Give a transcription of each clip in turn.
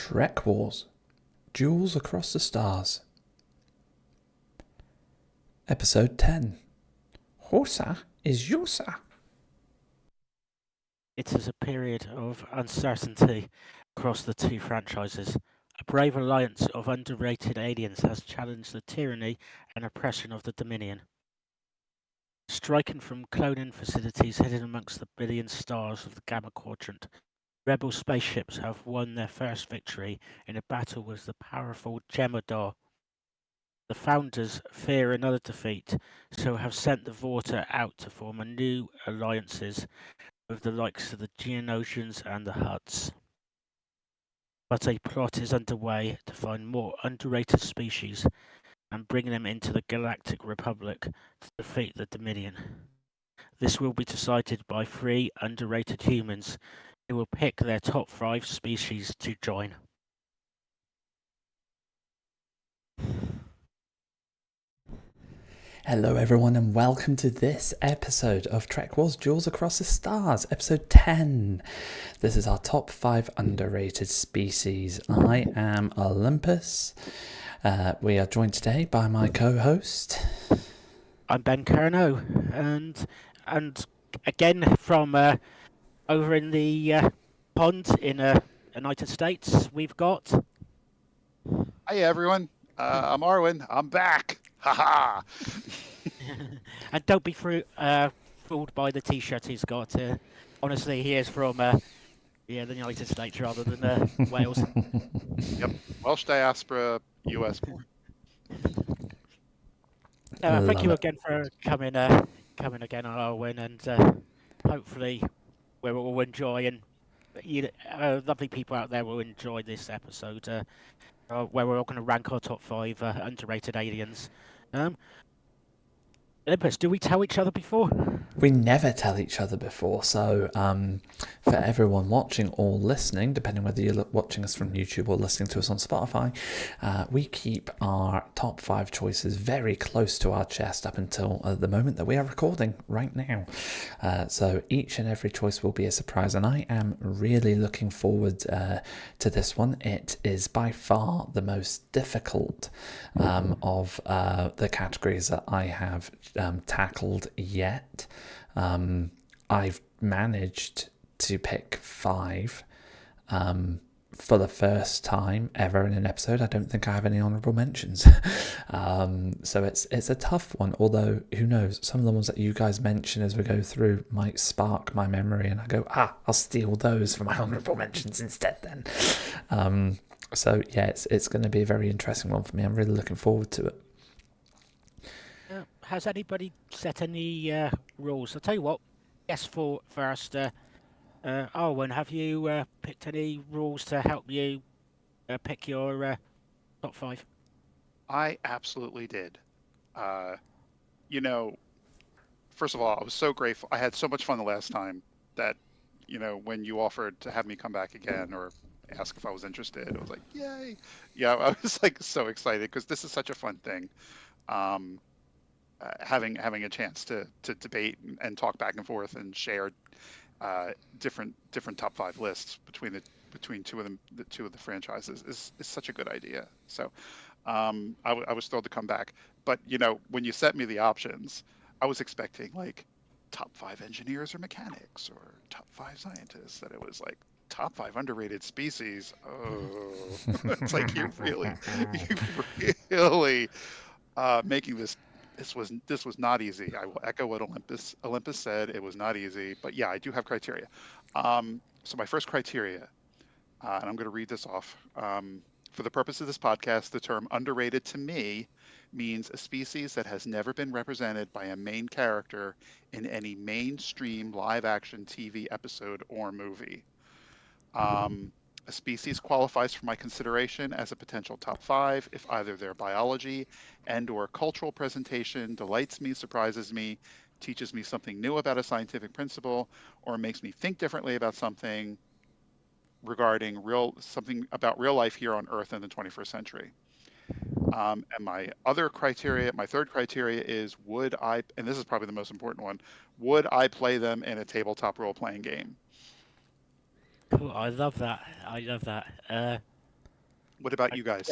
TrekWars, Duels Across the Stars. Episode 10. Whoosa is Yoosa. It is a period of uncertainty across the two franchises. A brave alliance of underrated aliens has challenged the tyranny and oppression of the Dominion. Striking from cloning facilities hidden amongst the billion stars of the Gamma Quadrant, rebel spaceships have won their first victory in a battle with the powerful Jemadar. The founders fear another defeat, so have sent the Vorta out to form a new alliances with the likes of the Geonosians and the Hutts. But a plot is underway to find more underrated species and bring them into the Galactic Republic to defeat the Dominion. This will be decided by 3 underrated humans who will pick their top 5 species to join. Hello everyone and welcome to this episode of TrekWars Duels Across the Stars, episode 10. This is our top 5 underrated species. I am Olympus. We are joined today by my co-host. I'm Ben Carno, and again from over in the pond in United States, we've got. Hi everyone, I'm Arwyn. I'm back. Haha. And don't be fooled by the T-shirt he's got. Honestly, he is from the United States rather than Wales. Yep, Welsh diaspora, U.S. born. Thank you again for coming again on Arwyn, and hopefully we'll all enjoy, and lovely people out there will enjoy this episode where we're all going to rank our top 5 underrated aliens. Olympus, do we tell each other before? We never tell each other before, so for everyone watching or listening, depending whether you're watching us from YouTube or listening to us on Spotify, we keep our top 5 choices very close to our chest up until the moment that we are recording right now. So each and every choice will be a surprise, and I am really looking forward to this one. It is by far the most difficult of the categories that I have tackled yet. I've managed to pick 5 for the first time ever in an episode. I don't think I have any honourable mentions. So it's a tough one, although who knows, some of the ones that you guys mention as we go through might spark my memory and I go, I'll steal those for my honourable mentions instead then. So yeah, it's going to be a very interesting one for me. I'm really looking forward to it. Has anybody set any rules? I'll tell you what, guess for first, Arwyn, have you picked any rules to help you pick your top 5? I absolutely did. First of all, I was so grateful. I had so much fun the last time that, when you offered to have me come back again or ask if I was interested, I was like, yay. Yeah, I was like so excited because this is such a fun thing. Having a chance to debate and talk back and forth and share different top 5 lists between the two of the franchises is such a good idea. So I was thrilled to come back. But when you set me the options, I was expecting like top 5 engineers or mechanics or top 5 scientists. That it was like top 5 underrated species. Oh, it's like you really making this. This was not easy. I will echo what Olympus said. It was not easy, but yeah, I do have criteria. So my first criteria, and I'm going to read this off. For the purpose of this podcast, the term underrated to me means a species that has never been represented by a main character in any mainstream live-action TV episode or movie. A species qualifies for my consideration as a potential top 5 if either their biology and/or cultural presentation delights me, surprises me, teaches me something new about a scientific principle, or makes me think differently about something something about real life here on Earth in the 21st century. And my third criteria is and this is probably the most important one, would I play them in a tabletop role-playing game? Cool, I love that. What about you guys?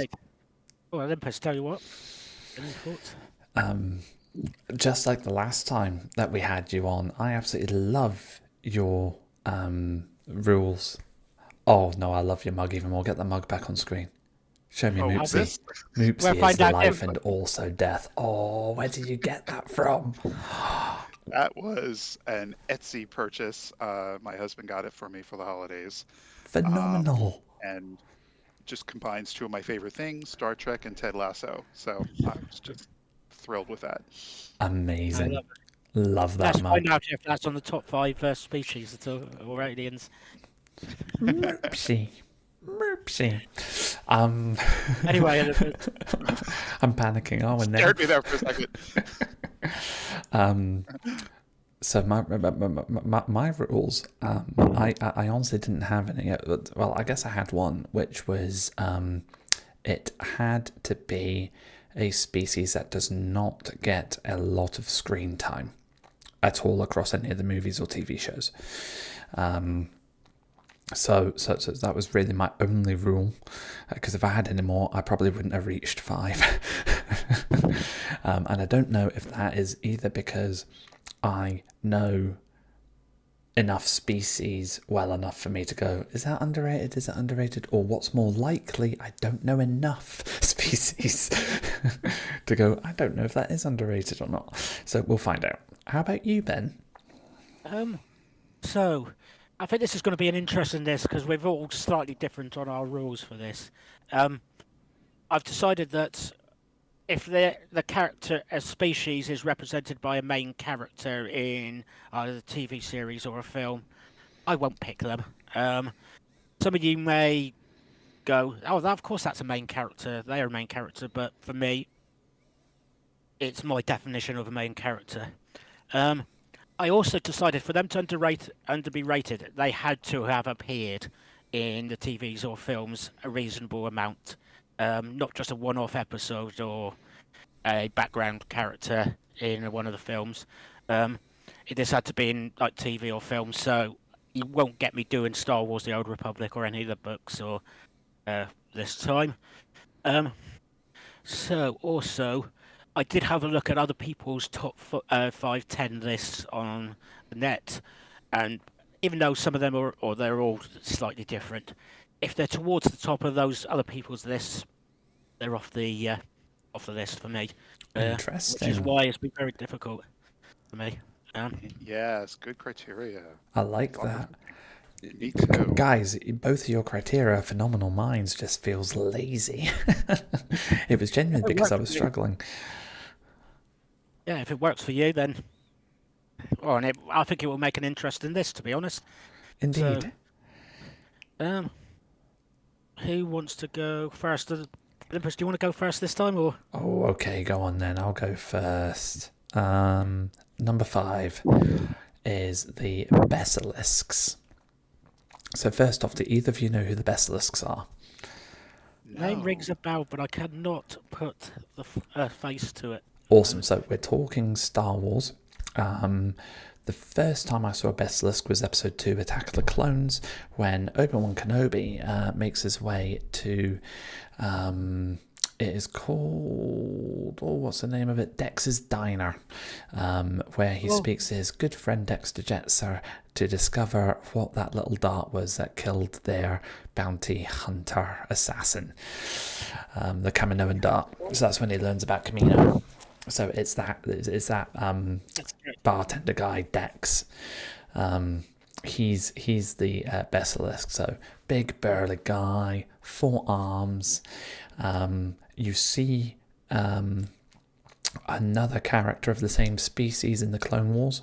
Well, Olympus, tell you what. Any thoughts? Just like the last time that we had you on, I absolutely love your rules. Oh no, I love your mug even more. Get the mug back on screen. Show me Moopsy. This? We'll Moopsy is find out life if- and also death. Oh, where did you get that from? That was an Etsy purchase. My husband got it for me for the holidays. Phenomenal. And just combines two of my favorite things, Star Trek and Ted Lasso. So I was just thrilled with that. Amazing. I Love that Let's mug. find out if that's on the top 5 species or aliens. Moopsy. Moopsy. Anyway, Olympus. I'm panicking, Arwyn. Scared me there for a second. So my rules, I honestly didn't have any. Well, I guess I had one, which was it had to be a species that does not get a lot of screen time at all across any of the movies or TV shows. So that was really my only rule, because if I had any more, I probably wouldn't have reached 5. And I don't know if that is either because I know enough species well enough for me to go, is that underrated? Is it underrated? Or what's more likely, I don't know enough species to go, I don't know if that is underrated or not. So we'll find out. How about you, Ben? So, I think this is going to be an interesting list because we're all slightly different on our rules for this. I've decided that if the character, a species, is represented by a main character in either a TV series or a film, I won't pick them. Some of you may go, oh, of course that's a main character. They are a main character, but for me, it's my definition of a main character. I also decided for them to be rated, they had to have appeared in the TVs or films a reasonable amount, not just a one-off episode or a background character in one of the films. This had to be in like TV or film, so you won't get me doing Star Wars: The Old Republic or any of the books or this time. So also, I did have a look at other people's top 5, 10 lists on the net, and even though some of them they're all slightly different, if they're towards the top of those other people's lists, they're off the list for me. Interesting. Which is why it's been very difficult for me. Yes, good criteria. I like that. Me too. Guys, both of your criteria, phenomenal minds, just feels lazy. It was genuinely because I was struggling. Yeah, if it works for you, then. I think it will make an interesting list, to be honest. Indeed. So, who wants to go first? Olympus, do you want to go first this time, or? Oh, okay, go on then. I'll go first. Number 5 is the basilisks. So first off, do either of you know who the basilisks are? Name rings a bell, but I cannot put the face to it. Awesome. So we're talking Star Wars. The first time I saw a basilisk was episode 2, Attack of the Clones, when Obi-Wan Kenobi makes his way to, it is called, what's the name of it? Dex's Diner, where he speaks to his good friend Dexter Jetser to discover what that little dart was that killed their bounty hunter assassin, the Kaminoan dart. So that's when he learns about Kamino. So it's that bartender guy Dex. He's the basilisk. So big burly guy, 4 arms. You see another character of the same species in the Clone Wars.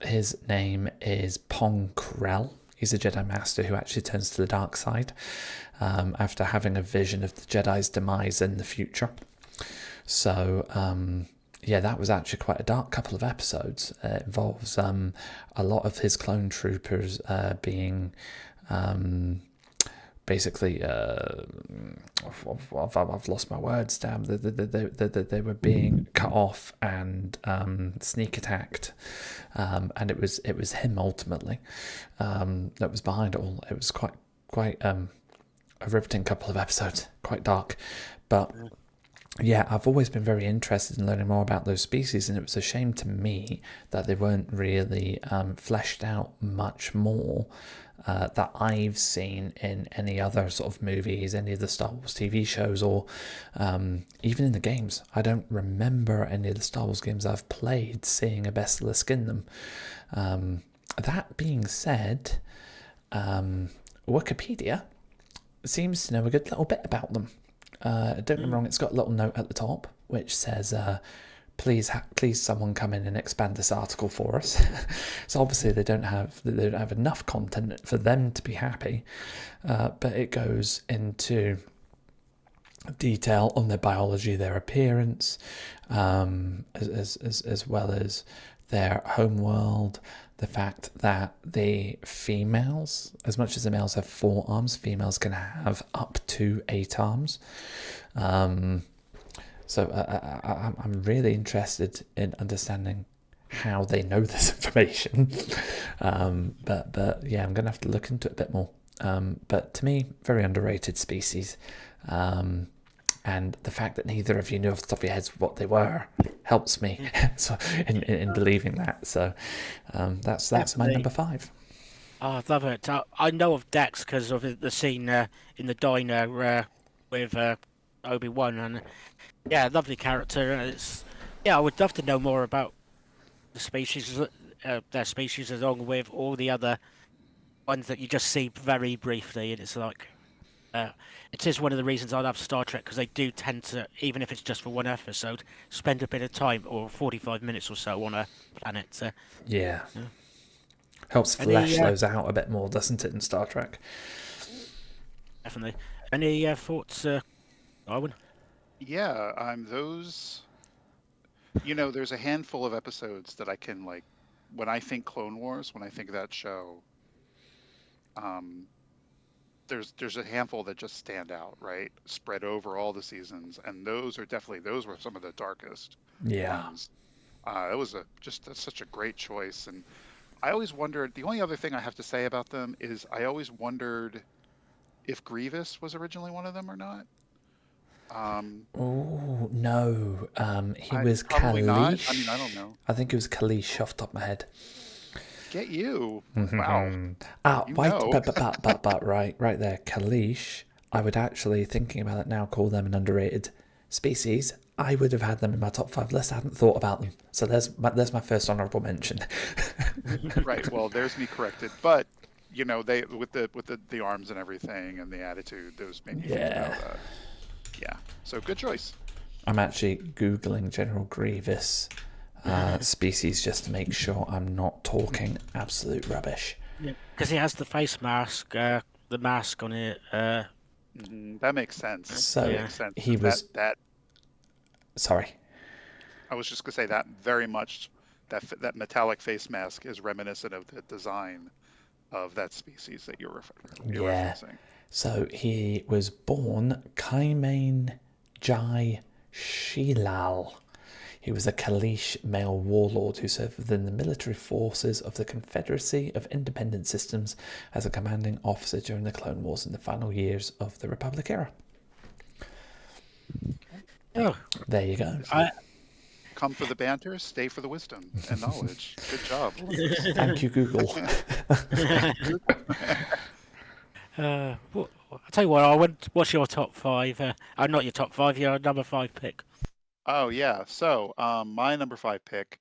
His name is Pong Krell. He's a Jedi Master who actually turns to the dark side after having a vision of the Jedi's demise in the future. So, that was actually quite a dark couple of episodes. It involves a lot of his clone troopers being basically, I've lost my words, damn. They were being cut off and sneak attacked, and it was him ultimately that was behind it all. It was quite riveting couple of episodes, quite dark, but yeah, I've always been very interested in learning more about those species, and it was a shame to me that they weren't really fleshed out much more that I've seen in any other sort of movies, any of the Star Wars TV shows, or even in the games. I don't remember any of the Star Wars games I've played seeing a basilisk in them. That being said, Wikipedia seems to know a good little bit about them. Don't get me wrong, it's got a little note at the top which says, please someone come in and expand this article for us. So obviously they don't have enough content for them to be happy, but it goes into detail on their biology, their appearance, as well as their homeworld, the fact that the females, as much as the males have 4 arms, females can have up to 8 arms. So I'm really interested in understanding how they know this information. But yeah, I'm going to have to look into it a bit more. But to me, very underrated species. And the fact that neither of you knew off the top of your heads what they were helps me so in believing that. So that's my number 5. Oh, I love it. I know of Dex because of the scene in the diner with Obi-Wan, and yeah, lovely character. And I would love to know more about the species, their species, along with all the other ones that you just see very briefly. And it's like, it is one of the reasons I love Star Trek, because they do tend to, even if it's just for one episode, spend a bit of time, or 45 minutes or so, on a planet. Yeah. Helps flesh those out a bit more, doesn't it, in Star Trek? Definitely. Any thoughts, Arwyn? Yeah, those. There's a handful of episodes that I can like. When I think Clone Wars, when I think of that show, there's a handful that just stand out, right? Spread over all the seasons, and those were some of the darkest ones. It was such a great choice, and I always wondered. The only other thing I have to say about them is I always wondered if Grievous was originally one of them or not. Oh no, he was probably not. Kalish. I mean, I don't know. I think it was Kalish off the top of my head. Get you! Wow. But right there, Kalish. I would actually, thinking about it now, call them an underrated species. I would have had them in my top 5 list. I hadn't thought about them, so there's my first honourable mention. Right. Well, there's me corrected, but they with the arms and everything and the attitude, those made me think about. Yeah. So good choice. I'm actually Googling General Grievous species just to make sure I'm not talking absolute rubbish. Yeah, because he has the face mask, the mask on it. That makes sense. So that makes sense. He was that. Sorry. I was just gonna say that very much. That metallic face mask is reminiscent of the design of that species that you're referencing. So he was born Kaimain Jai Shilal. He was a Kalish male warlord who served within the military forces of the Confederacy of Independent Systems as a commanding officer during the Clone Wars in the final years of the Republic era. Oh, there you go. Come for the banter, stay for the wisdom and knowledge. Good job. Thank you, Google. I'll tell you what, what's your top 5? Not your top 5, your number 5 pick. Oh, yeah. So my number 5 pick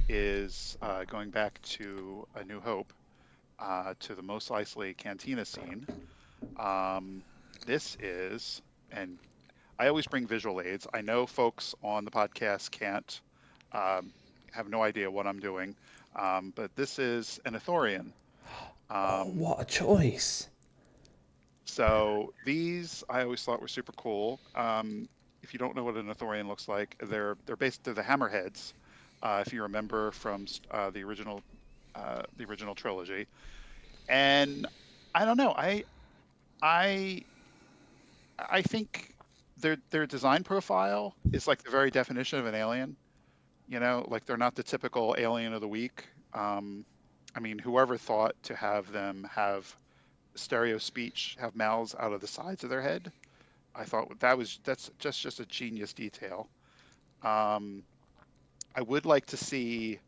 is going back to A New Hope, to the Mos Eisley Cantina scene. This is, and I always bring visual aids. I know folks on the podcast can't have no idea what I'm doing, but this is an Ithorian. What a choice! So these I always thought were super cool. If you don't know what an Ithorian looks like, they're the hammerheads. If you remember from the original trilogy, and I don't know, I think their design profile is like the very definition of an alien. Like they're not the typical alien of the week. I mean, whoever thought to have them have stereo speech, have mouths out of the sides of their head. I thought that's just a genius detail. Um, I would like to see,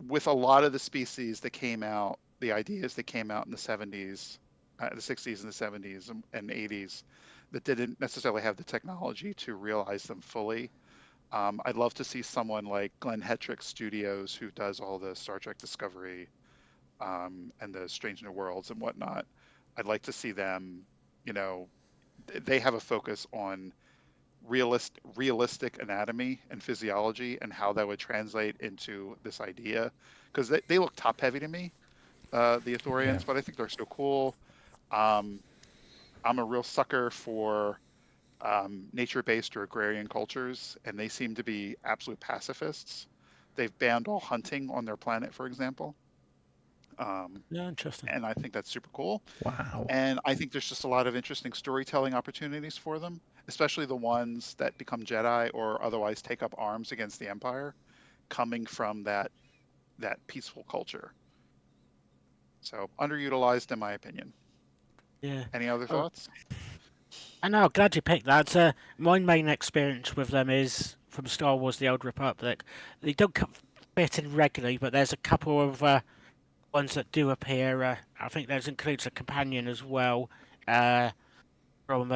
with a lot of the species that came out, the ideas that came out in the 70s, the 60s and the 70s and 80s, that didn't necessarily have the technology to realize them fully. I'd love to see someone like Glenn Hetrick Studios, who does all the Star Trek Discovery and the Strange New Worlds and whatnot. I'd like to see them, you know, they have a focus on realistic anatomy and physiology and how that would translate into this idea, because they look top heavy to me, the Yeah. Ithorians, but I think they're still cool. Um, I'm a real sucker for nature-based or agrarian cultures, and they seem to be absolute pacifists. They've banned all hunting on their planet, for example, um, Yeah, interesting. and I think that's super cool. Wow. And I think there's just a lot of interesting storytelling opportunities for them, especially the ones that become Jedi or otherwise take up arms against the Empire, coming from that peaceful culture. So underutilized, in my opinion. Yeah. Any other Oh, thoughts? I know. Glad you picked that. My main experience with them is from Star Wars: The Old Republic. They don't fit in regularly, but there's a couple of ones that do appear. I think there's includes a companion as well. Uh, from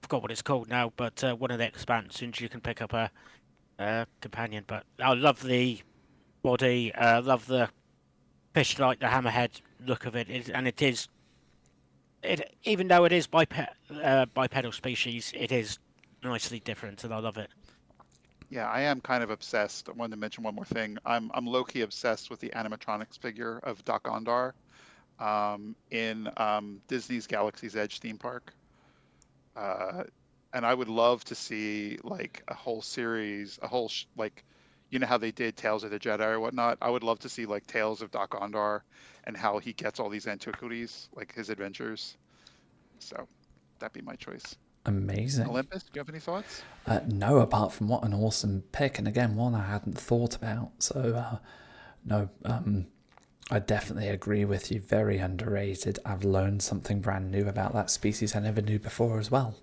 forgot what it's called now, but one of the expansions you can pick up a companion. But I love the body. Love the fish like the hammerhead look of it. And it is it even though it is bipedal species, it is nicely different, and I love it. Yeah, I am kind of obsessed. I wanted to mention one more thing. I'm low-key obsessed with the animatronics figure of Doc Ondar in Disney's Galaxy's Edge theme park. Uh, and I would love to see like a whole series, like, you know how they did Tales of the Jedi or whatnot. I would love to see like Tales of Doc Ondar and how he gets all these antiquities, like his adventures. So that'd be my choice. Amazing. Olympus, do you have any thoughts? No, apart from what an awesome pick, and again, one I hadn't thought about. So, no, I definitely agree with you. Very underrated. I've learned something brand new about that species I never knew before as well,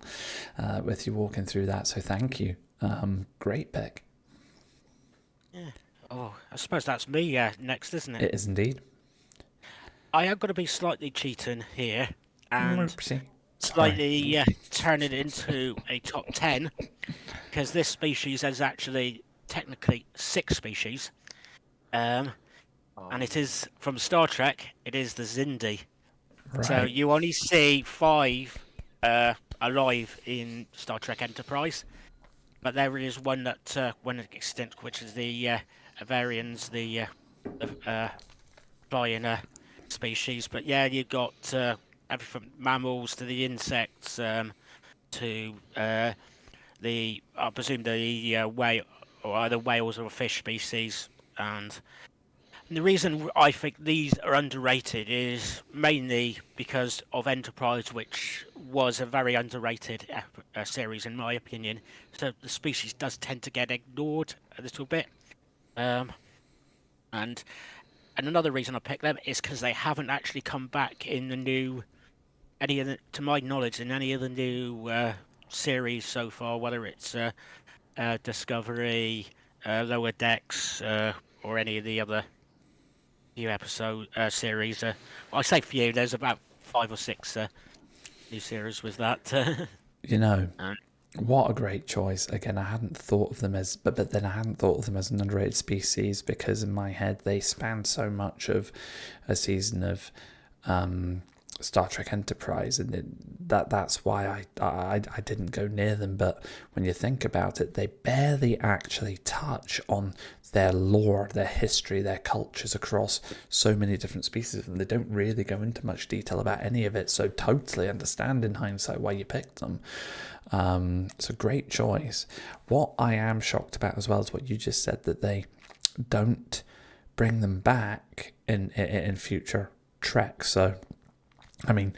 with you walking through that. So, thank you. Great pick. Yeah. Oh, I suppose that's me next, isn't it? It is indeed. I am going to be slightly cheating here and Oopsie. Sorry. slightly turn it into a top 10 because this species is actually technically 6 species. And it is from Star Trek. It is the Zindi. Right. So you only see 5 alive in Star Trek Enterprise, but there is one that went extinct, which is the Avarians, the flying species. But yeah, you've got everything from mammals to the insects to the I presume the whale or either whales or fish species. And the reason I think these are underrated is mainly because of Enterprise, which was a very underrated series in my opinion. So the species does tend to get ignored a little bit. Um, and another reason I picked them is because they haven't actually come back in the new to my knowledge, in any of the new series so far, whether it's Discovery, Lower Decks, or any of the other few episode series. Well, I say few. There's about 5 or 6 new series with that. You know, Uh, what a great choice. Again, I hadn't thought of them as, but then I hadn't thought of them as an underrated species because in my head they span so much of a season of Star Trek Enterprise, and that's why I didn't go near them. But when you think about it, they barely actually touch on their lore, their history, their cultures across so many different species, and they don't really go into much detail about any of it. So totally understand in hindsight why you picked them. It's a great choice. What I am shocked about as well is what you just said, that they don't bring them back in future Trek. So I mean,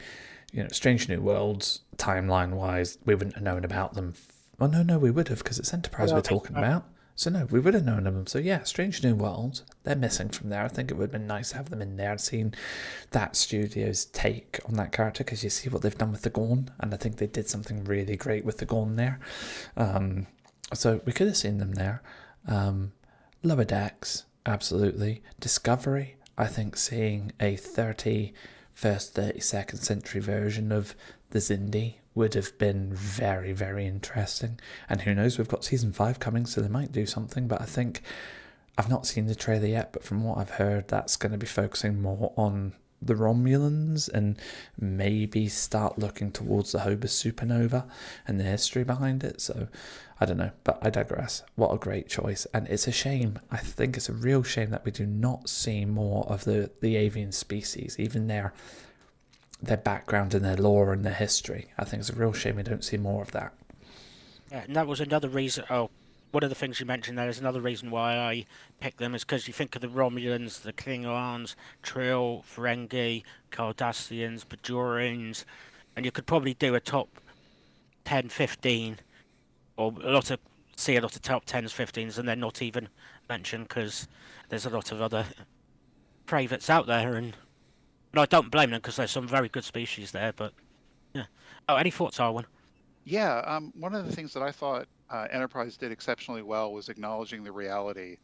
you know, Strange New Worlds, timeline-wise, we wouldn't have known about them. Oh, no, we would have, because it's Enterprise we're talking about. So no, we would have known of them. So yeah, Strange New Worlds, they're missing from there. I think it would have been nice to have them in there and seen that studio's take on that character, because you see what they've done with the Gorn, and I think they did something really great with the Gorn there. So we could have seen them there. Lower Decks, absolutely. Discovery, I think seeing a 32nd century version of the Zindi would have been very, very interesting. And who knows, we've got season 5 coming, so they might do something. But I think, I've not seen the trailer yet, but from what I've heard, that's going to be focusing more on the Romulans and maybe start looking towards the Hobus supernova and the history behind it. So I don't know, but I digress. What a great choice. And it's a shame. I think it's a real shame that we do not see more of the avian species, even their background and their lore and their history. I think it's a real shame we don't see more of that. Yeah, and that was another reason. Oh, one of the things you mentioned there is another reason why I picked them, is because you think of the Romulans, the Klingons, Trill, Ferengi, Cardassians, Bajorans, and you could probably do a top 10, 15, or see a lot of top 10s, 15s, and then not even mention, because there's a lot of other privates out there, and I don't blame them, because there's some very good species there, but yeah. Oh, any thoughts, Arwyn? Yeah, one of the things that I thought Enterprise did exceptionally well was acknowledging the reality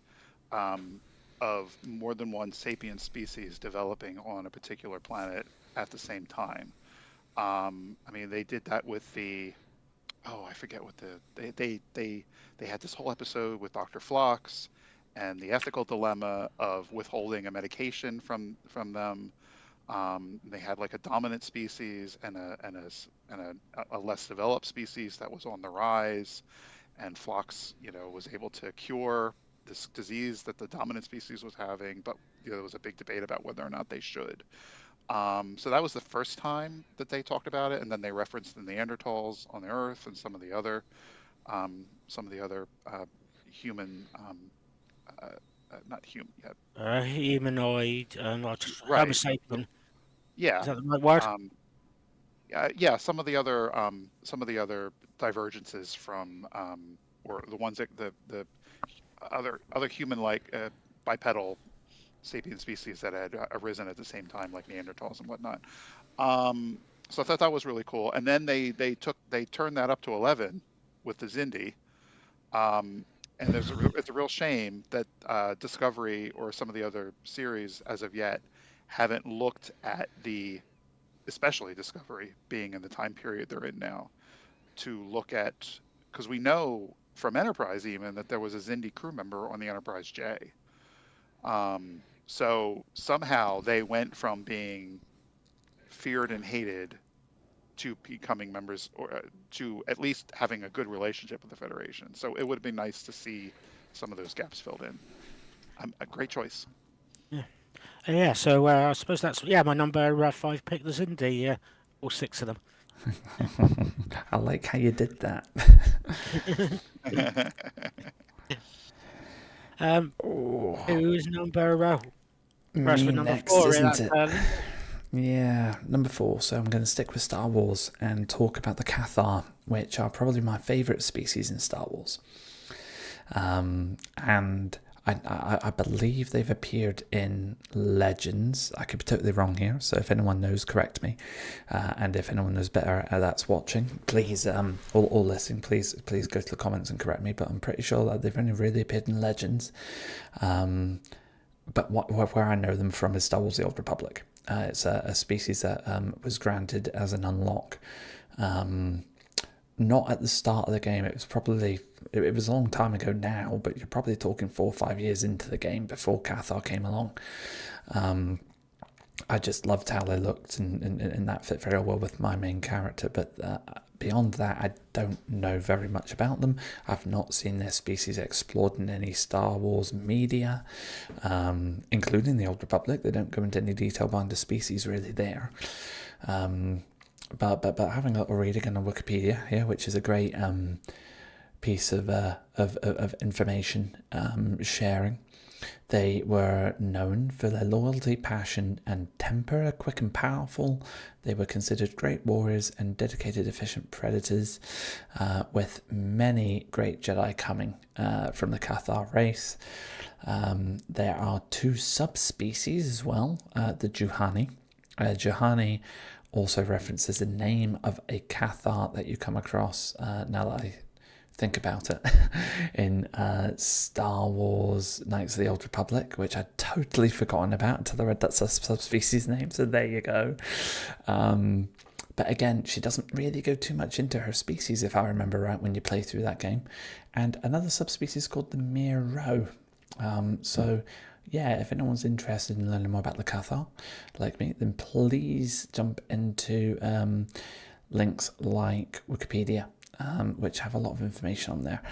of more than one sapient species developing on a particular planet at the same time. I mean, they did that with I forget what they had this whole episode with Dr. Phlox and the ethical dilemma of withholding a medication from them. They had like a dominant species and a less developed species that was on the rise, and Phlox, was able to cure this disease that the dominant species was having, but there was a big debate about whether or not they should. So that was the first time that they talked about it, and then they referenced the Neanderthals on the Earth and some of the other human, not human yet. Humanoid, Right. Homo sapien. Yeah. Is that the right word? Yeah. Some of the other divergences from, or the ones that the other human-like bipedal sapien species that had arisen at the same time, like Neanderthals and whatnot. So I thought that was really cool. And then they turned that up to 11 with the Zindi. And it's a real shame that Discovery or some of the other series as of yet haven't looked at especially Discovery being in the time period they're in now, to look at, because we know from Enterprise even that there was a Zindi crew member on the Enterprise J. So somehow they went from being feared and hated to becoming members, or to at least having a good relationship with the Federation. So it would have been nice to see some of those gaps filled in. A great choice. Yeah, so I suppose that's my number 5 pick, the Zindi, all 6 of them. I like how you did that. Who's number Me number next, 4, isn't it? Lindsay? Yeah, number 4. So I'm going to stick with Star Wars and talk about the Cathar, which are probably my favourite species in Star Wars. And I believe they've appeared in Legends. I could be totally wrong here, so if anyone knows, correct me. And if anyone knows better that's watching, please, or listening, please go to the comments and correct me. But I'm pretty sure that they've only really appeared in Legends. But where I know them from is Star Wars: The Old Republic. It's a species that was granted as an unlock. Not at the start of the game. It was probably, it was a long time ago now, but you're probably talking 4 or 5 years into the game before Cathar came along. I just loved how they looked, and that fit very well with my main character. But beyond that, I don't know very much about them. I've not seen their species explored in any Star Wars media, including the Old Republic. They don't go into any detail behind the species really there. But having a little read again on Wikipedia here, which is a great piece of information sharing. They were known for their loyalty, passion, and temper, quick and powerful. They were considered great warriors and dedicated, efficient predators, with many great Jedi coming from the Cathar race. There are 2 subspecies as well, the Juhani. Juhani also references the name of a Cathar that you come across, now that I think about it, in Star Wars Knights of the Old Republic, which I'd totally forgotten about until I read that subspecies name, so there you go. But again, she doesn't really go too much into her species, if I remember right, when you play through that game. And another subspecies called the Miro. So yeah, if anyone's interested in learning more about the Cathar, like me, then please jump into links like Wikipedia, which have a lot of information on there.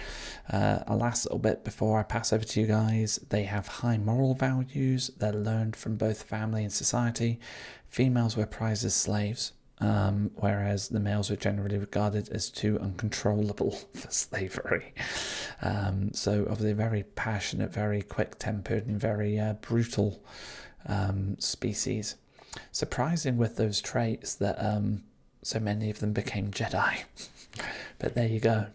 A last little bit before I pass over to you guys. They have high moral values. They're learned from both family and society. Females were prized as slaves, whereas the males were generally regarded as too uncontrollable for slavery. So obviously very passionate, very quick-tempered, and very brutal species. Surprising with those traits that so many of them became Jedi. But there you go.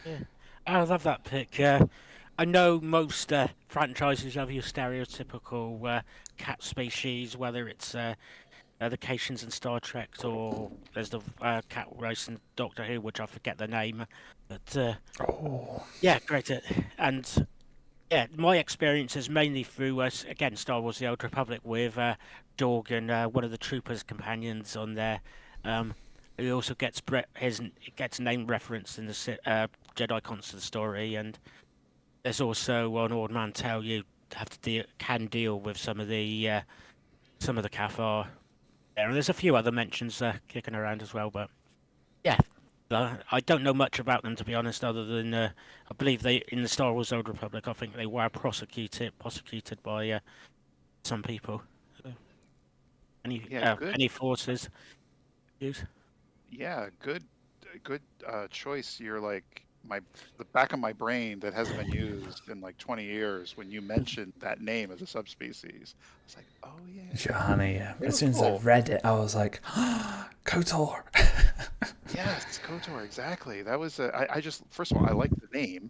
Yeah, I love that pick. I know most franchises have your stereotypical cat species, whether it's the Caitians in Star Trek, or there's the cat race in Doctor Who, which I forget the name. But yeah, great. And yeah, my experience is mainly through again Star Wars: The Old Republic with Dorgan, one of the troopers' companions on there. He also gets name referenced in the Jedi Constant story, and there's also on Old Man Tell you have to deal with some of the Cathar there, and there's a few other mentions kicking around as well. But yeah, I don't know much about them, to be honest, other than I believe they in the Star Wars Old Republic. I think they were prosecuted by some people. Yeah, good. Any forces use? Yeah, good choice. You're like the back of my brain that hasn't been used in like 20 years when you mentioned that name of the subspecies. I was like, oh yeah, Johanny, yeah. they As were soon as I cool. read it, I was like, KOTOR. Yes, KOTOR, exactly. That was I just first of all, I liked the name.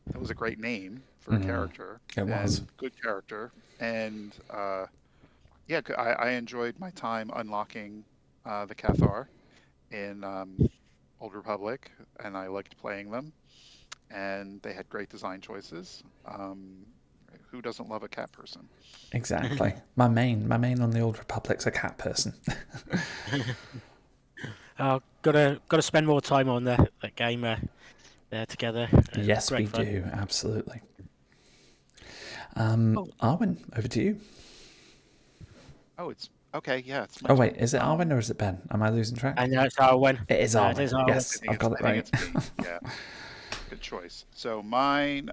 That was a great name for a character It was. and good character. And yeah, I enjoyed my time unlocking the Cathar in Old Republic, and I liked playing them. And they had great design choices. Who doesn't love a cat person? Exactly. My main on the Old Republic's a cat person. Gotta spend more time on that game there together. Yes, Great we fun. do. Absolutely. Oh, Arwyn, over to you. Oh, it's okay. Yeah, it's my Oh, wait. turn. Is it Arwyn or is it Ben? Am I losing track? I know it's Arwen. It is No, it Arwyn. is Arwen. Yes, I've got it I think right. it's me. Yeah, good choice. So mine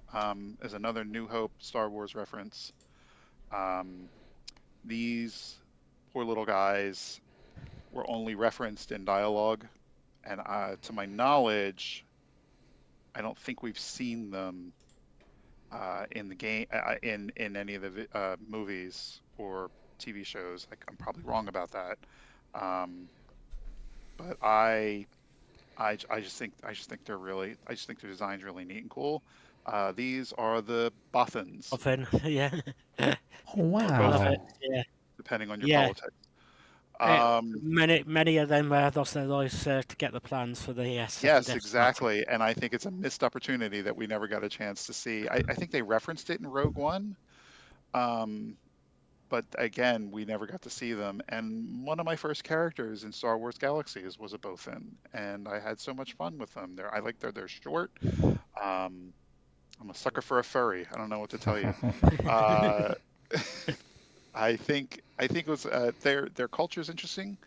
is another New Hope Star Wars reference. Um, these poor little guys were only referenced in dialogue, and to my knowledge, I don't think we've seen them in the game in any of the movies or TV shows. Like, I'm probably wrong about that, um, but I just think I just think their design's really neat and cool. These are the Bothans, Often, yeah. Oh, or Love Bothan, it. wow. Yeah, depending on your yeah. politics. Um, Many of them lost their lives to get the plans for the second yes, Death Star. exactly. And I think it's a missed opportunity that we never got a chance to see. I think they referenced it in Rogue One. Um, but again, we never got to see them. And one of my first characters in Star Wars Galaxies was a Bothan, and I had so much fun with them. I like they're short. Um, I'm a sucker for a furry. I don't know what to tell you. Uh, I think it was their culture is interesting.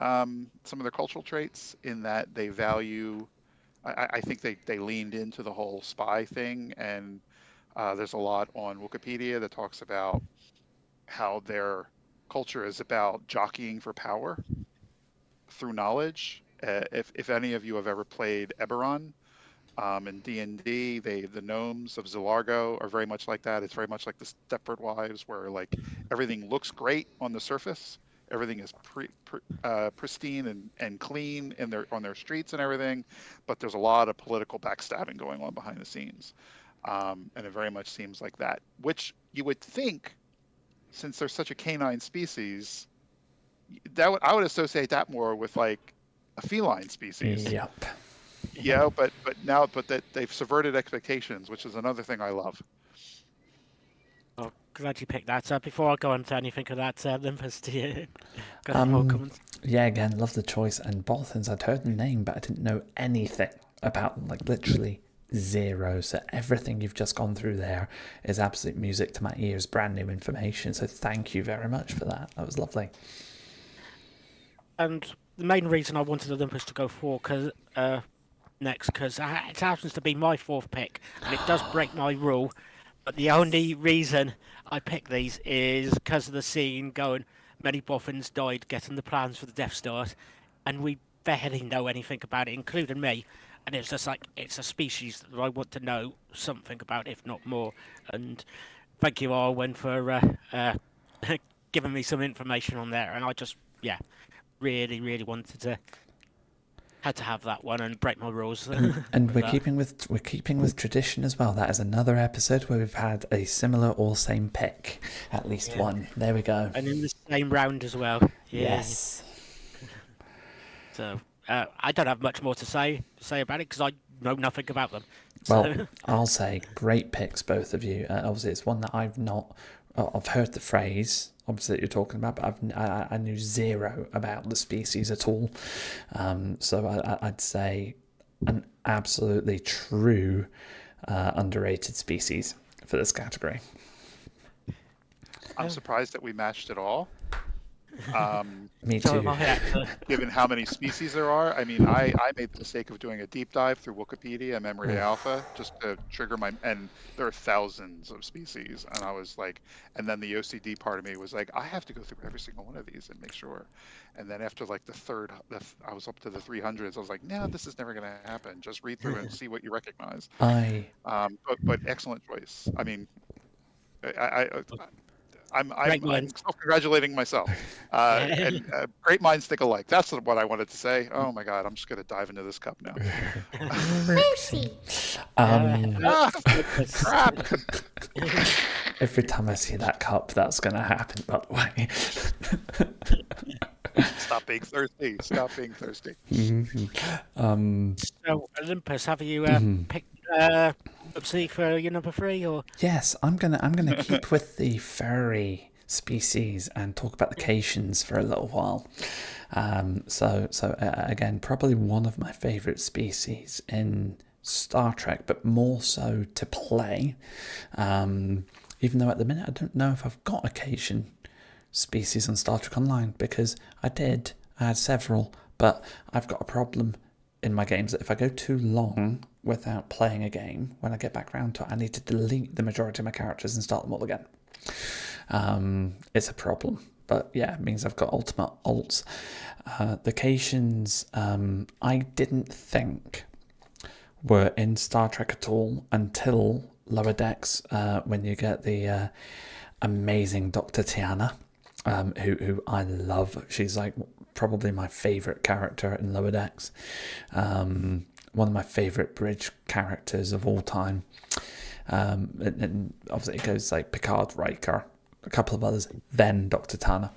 Some of their cultural traits in that they value. I think they leaned into the whole spy thing, and there's a lot on Wikipedia that talks about how their culture is about jockeying for power through knowledge if any of you have ever played Eberron, in D&D, the gnomes of Zilargo are very much like that. It's very much like the Stepford Wives, where like everything looks great on the surface. Everything is pristine and clean in on their streets and everything, but there's a lot of political backstabbing going on behind the scenes, and it very much seems like that. Which you would think, since they're such a canine species, I would associate that more with like a feline species. Yep. Yeah, but that they've subverted expectations, which is another thing I love. Oh, glad you picked that. Before I go on to anything of that, Olympus, do you got any more comments? Yeah, again, love the choice. And Bolthans, I'd heard the name, but I didn't know anything about them, like literally zero. So everything you've just gone through there is absolute music to my ears, brand new information. So thank you very much for that. That was lovely. And the main reason I wanted Olympus to go for next, because it happens to be my fourth pick, and it does break my rule. But the only reason I pick these is because of the scene going, many boffins died getting the plans for the Death Stars, and we barely know anything about it, including me. And it's just like, it's a species that I want to know something about, if not more. And thank you, Arwyn, for giving me some information on there. And I just, really, really had to have that one and break my rules. And we're keeping with tradition as well. That is another episode where we've had a similar or same pick, at least one. There we go. And in the same round as well. Yeah. Yes. So I don't have much more to say about it because I know nothing about them. Well, I'll say great picks, both of you. Obviously, it's one that I've heard the phrase, obviously, that you're talking about, but I knew zero about the species at all. So I'd say an absolutely true underrated species for this category. I'm surprised that we matched it all. Me too. Given how many species there are. I mean, I made the mistake of doing a deep dive through Wikipedia and Memory Alpha just to trigger and there are thousands of species, and I was like, and then the OCD part of me was like, I have to go through every single one of these and make sure. And then after like I was up to the 300s. I was like, no, this is never going to happen. Just read through and see what you recognize. But excellent choice. I mean, I'm self-congratulating myself. And great minds think alike. That's what I wanted to say. Oh my God, I'm just going to dive into this cup now. Mercy. Crap. Every time I see that cup, that's going to happen, by the way. Stop being thirsty. Stop being thirsty. So, Olympus, have you picked Whoopsie for your number 3, or? Yes, I'm gonna keep with the furry species and talk about the Caitians for a little while. So again, probably one of my favourite species in Star Trek, but more so to play. Even though at the minute I don't know if I've got a Caitian species on Star Trek Online, because I had several, but I've got a problem in my games that if I go too long without playing a game, when I get back around to it, I need to delete the majority of my characters and start them all again. It's a problem, but yeah, it means I've got ultimate alts. The Caitians, I didn't think were in Star Trek at all until Lower Decks, when you get the amazing Dr. Tiana, who I love. She's like probably my favourite character in Lower Decks. One of my favourite bridge characters of all time. And obviously it goes like Picard, Riker, a couple of others, then Dr. Tana.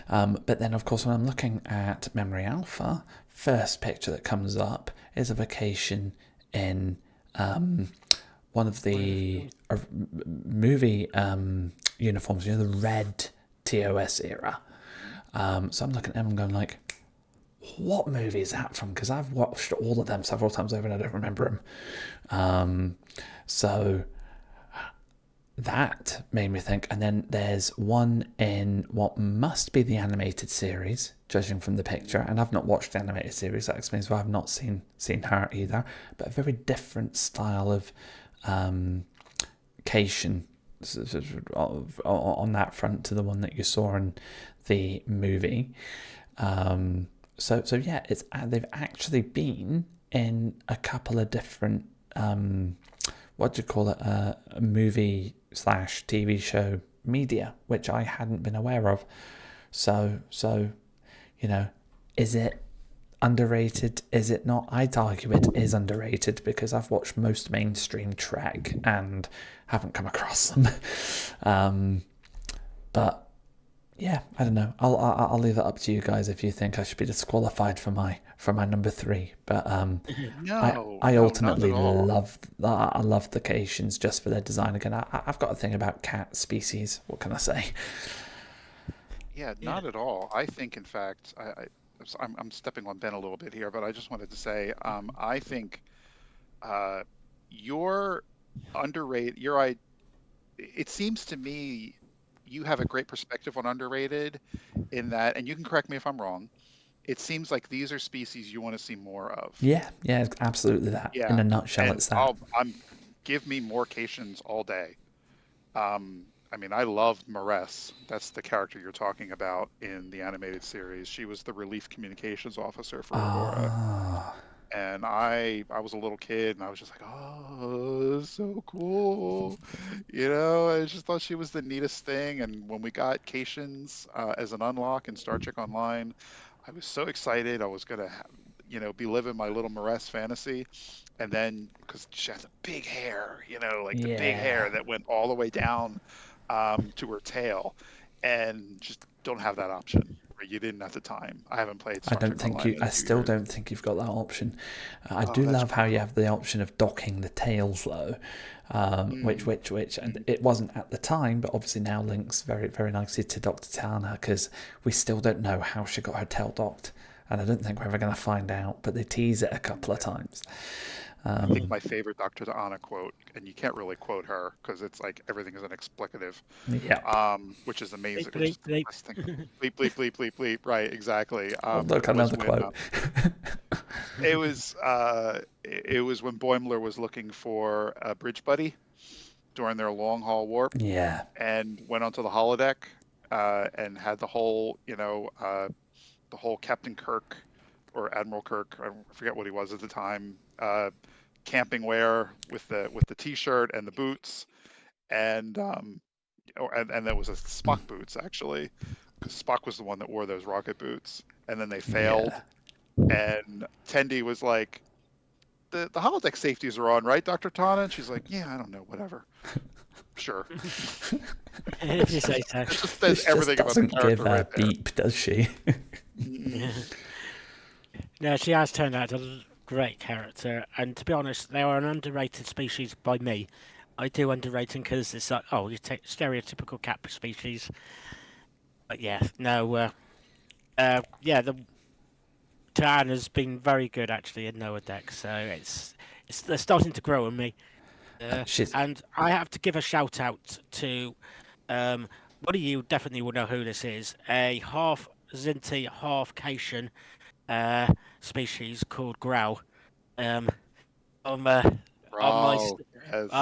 But then, of course, when I'm looking at Memory Alpha, first picture that comes up is a vacation in one of the movie uniforms, the red TOS era. So I'm looking at them and going like, what movie is that from? Because I've watched all of them several times over and I don't remember them. So that made me think. And then there's one in what must be the animated series, judging from the picture. And I've not watched the animated series. That explains why I've not seen her either. But a very different style of Caitian on that front to the one that you saw in the movie. So yeah, it's they've actually been in a couple of different what do you call it, movie / TV show media, which I hadn't been aware of. So is it underrated? Is it not? I'd argue it is underrated because I've watched most mainstream Trek and haven't come across them. But yeah, I don't know. I'll leave it up to you guys if you think I should be disqualified for my number 3. But I ultimately love the Cations just for their design. Again, I've got a thing about cat species. What can I say? Yeah, not at all. I think, in fact, I'm stepping on Ben a little bit here, but I just wanted to say, I think you're underrated. It seems to me you have a great perspective on underrated in that, and you can correct me if I'm wrong. It seems like these are species you want to see more of. Yeah, it's absolutely that. Yeah, In a nutshell, and it's that. give me more Cations all day. I mean, I loved Maress. That's the character you're talking about in the animated series. She was the relief communications officer for Aurora. And I was a little kid, and I was just like, oh, this is so cool. I just thought she was the neatest thing. And when we got Cations as an unlock in Star Trek Online, I was so excited. I was gonna, be living my little Maress fantasy. And then, because she has a big hair, the big hair that went all the way down to her tail, and just don't have that option. You didn't at the time. I haven't played Star Trek Online in a few still years. don't think you've got that option. I Oh, do that's love how you cool. have the option of docking the tails though, which and it wasn't at the time, but obviously now links very, very nicely to Dr. Tana, because we still don't know how she got her tail docked, and I don't think we're ever going to find out, but they tease it a couple of times. I think my favorite Dr. Tana quote, and you can't really quote her because it's like everything is an explicative, which is amazing. Bleep, Which is the bleep, best thing. Bleep, bleep, bleep, bleep, bleep. Right, exactly. Oh, look, was another when quote. it was when Boimler was looking for a bridge buddy during their long haul warp, Yeah. and went onto the holodeck and had the whole Captain Kirk or Admiral Kirk, I forget what he was at the time, camping wear with the t-shirt and the boots, and there was a Spock boots actually, because Spock was the one that wore those rocket boots, and then they failed, and Tendi was like, the holodeck safeties are on, right, Dr. Tana? And she's like, yeah, I don't know, whatever. Sure. if you say so. It just says everything about the character give right a beep, does she? No, she has turned out a great character, and to be honest, they are an underrated species by me. I do underrate them because it's like, you take stereotypical cat species. But yeah, no, the Tana's been very good actually in Lower Deck, so they're starting to grow on me. And I have to give a shout out to one of you definitely will know who this is, a half Zinti, half Cation species called Growl. On my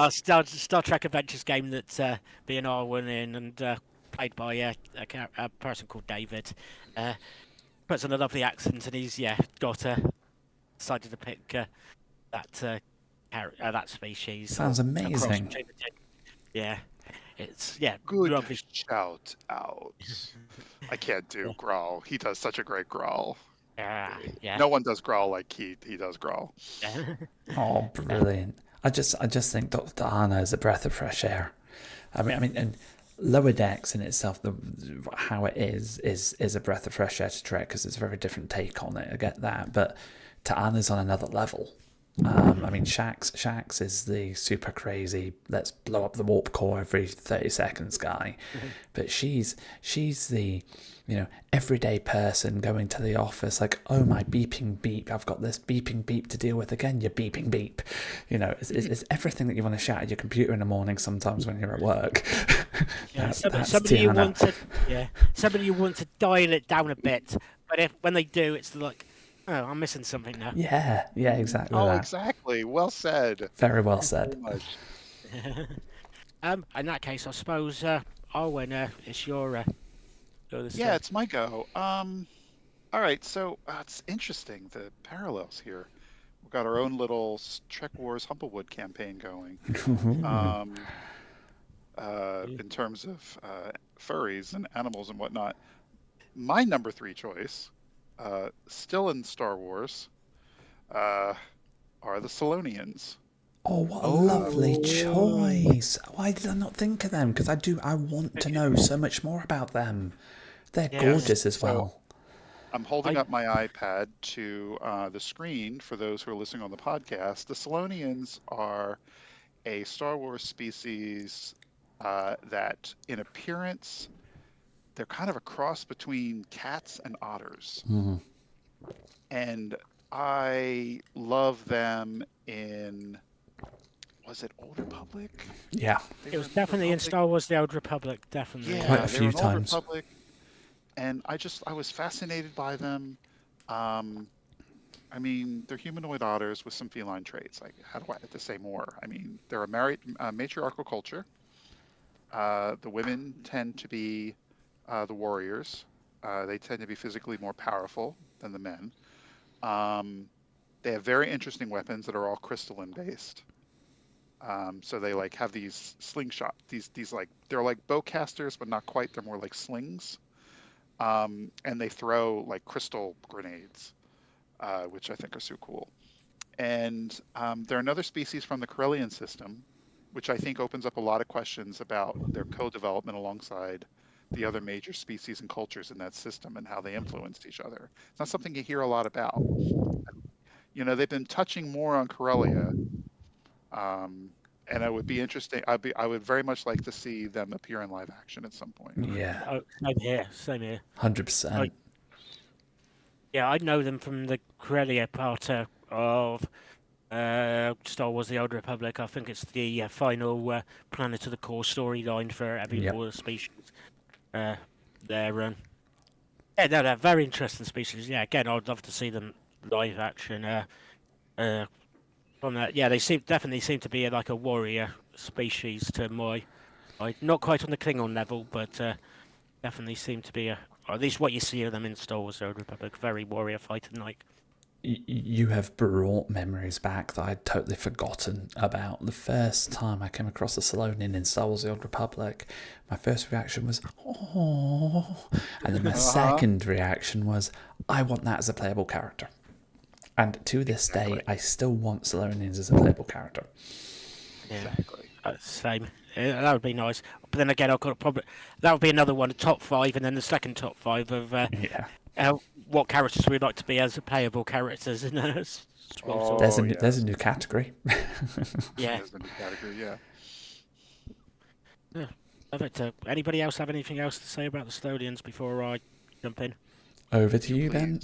Star Trek Adventures game that me and Arwyn in, and played by a person called David. Puts on a lovely accent, and he's got decided to pick that species. Sounds amazing. Yeah, it's good lovely. Shout out. I can't do Growl. He does such a great Growl. Yeah. No one does Growl like he does Growl. Oh, brilliant! I just think Dr. Tana is a breath of fresh air. I mean, and Lower Decks in itself, how it is a breath of fresh air to Trek because it's a very different take on it. I get that, but Ta'ana's on another level. I mean, Shax is the super crazy, let's blow up the warp core every 30 seconds guy. But she's the, everyday person going to the office like, oh, my beeping beep, I've got this beeping beep to deal with again, your beeping beep. It's everything that you want to shout at your computer in the morning sometimes when you're at work. Somebody you want to dial it down a bit, but when they do, it's like, oh, I'm missing something now. Yeah, exactly. Oh, exactly. Well said. Very well said. In that case, I suppose, Arwyn, it's your. It's my go. All right, so it's interesting the parallels here. We've got our own little TrekWars Humplewood campaign going. Um, in terms of furries and animals and whatnot. My number three choice, still in Star Wars, uh, are the Solonians. Oh, what a lovely Oh, choice! Why did I not think of them? Because I want to know so much more about them. They're yes. gorgeous as So well. I'm holding I up my iPad to the screen for those who are listening on the podcast. The Solonians are a Star Wars species that, in appearance, they're kind of a cross between cats and otters. And I love them in, was it Old Republic? Yeah, They It were was in Old definitely in Republic. Star Wars: The Old Republic. Definitely. quite Yeah, a they were few in Old times. Republic, and I was fascinated by them. Um, I mean, they're humanoid otters with some feline traits. Like, how do I have to say more? I mean, they're a married matriarchal culture. The women tend to be the warriors. They tend to be physically more powerful than the men. Um, they have very interesting weapons that are all crystalline based. So they like have these slingshot, these like they're like bowcasters, but not quite. They're more like slings. And they throw like crystal grenades, which I think are so cool. And they're another species from the Corellian system, which I think opens up a lot of questions about their co-development alongside the other major species and cultures in that system and how they influenced each other. It's not something you hear a lot about. You know, they've been touching more on Corellia, um, and it would be interesting. I would very much like to see them appear in live action at some point. Yeah, Oh, same here. Same here. 100%. Yeah, I know them from the Corellia part of Star Wars: The Old Republic. I think it's the final Planet of the Core storyline for every Yep. all the species. They're yeah, no, they're very interesting species. Yeah, again, I'd love to see them live action. Uh, from that, yeah, they definitely seem to be like a warrior species to not quite on the Klingon level, but definitely seem to be or at least what you see of them in Star Wars: The Old Republic, very warrior fighting like. You have brought memories back that I'd totally forgotten about. The first time I came across a Solonian in Star Wars: The Old Republic, my first reaction was, oh. And then my second reaction was, I want that as a playable character. And to this day, I still want Solonians as a playable character. Yeah, Exactly. same. That would be nice. But then again, I've got probably that would be another one, top five, and then the second top five of Yeah. what characters we'd like to be as playable characters in Oh, There's yes. a new category. yeah. There's a new category, yeah. Yeah. Perfect. Anybody else have anything else to say about the Stodians before I jump in? Over to You you then.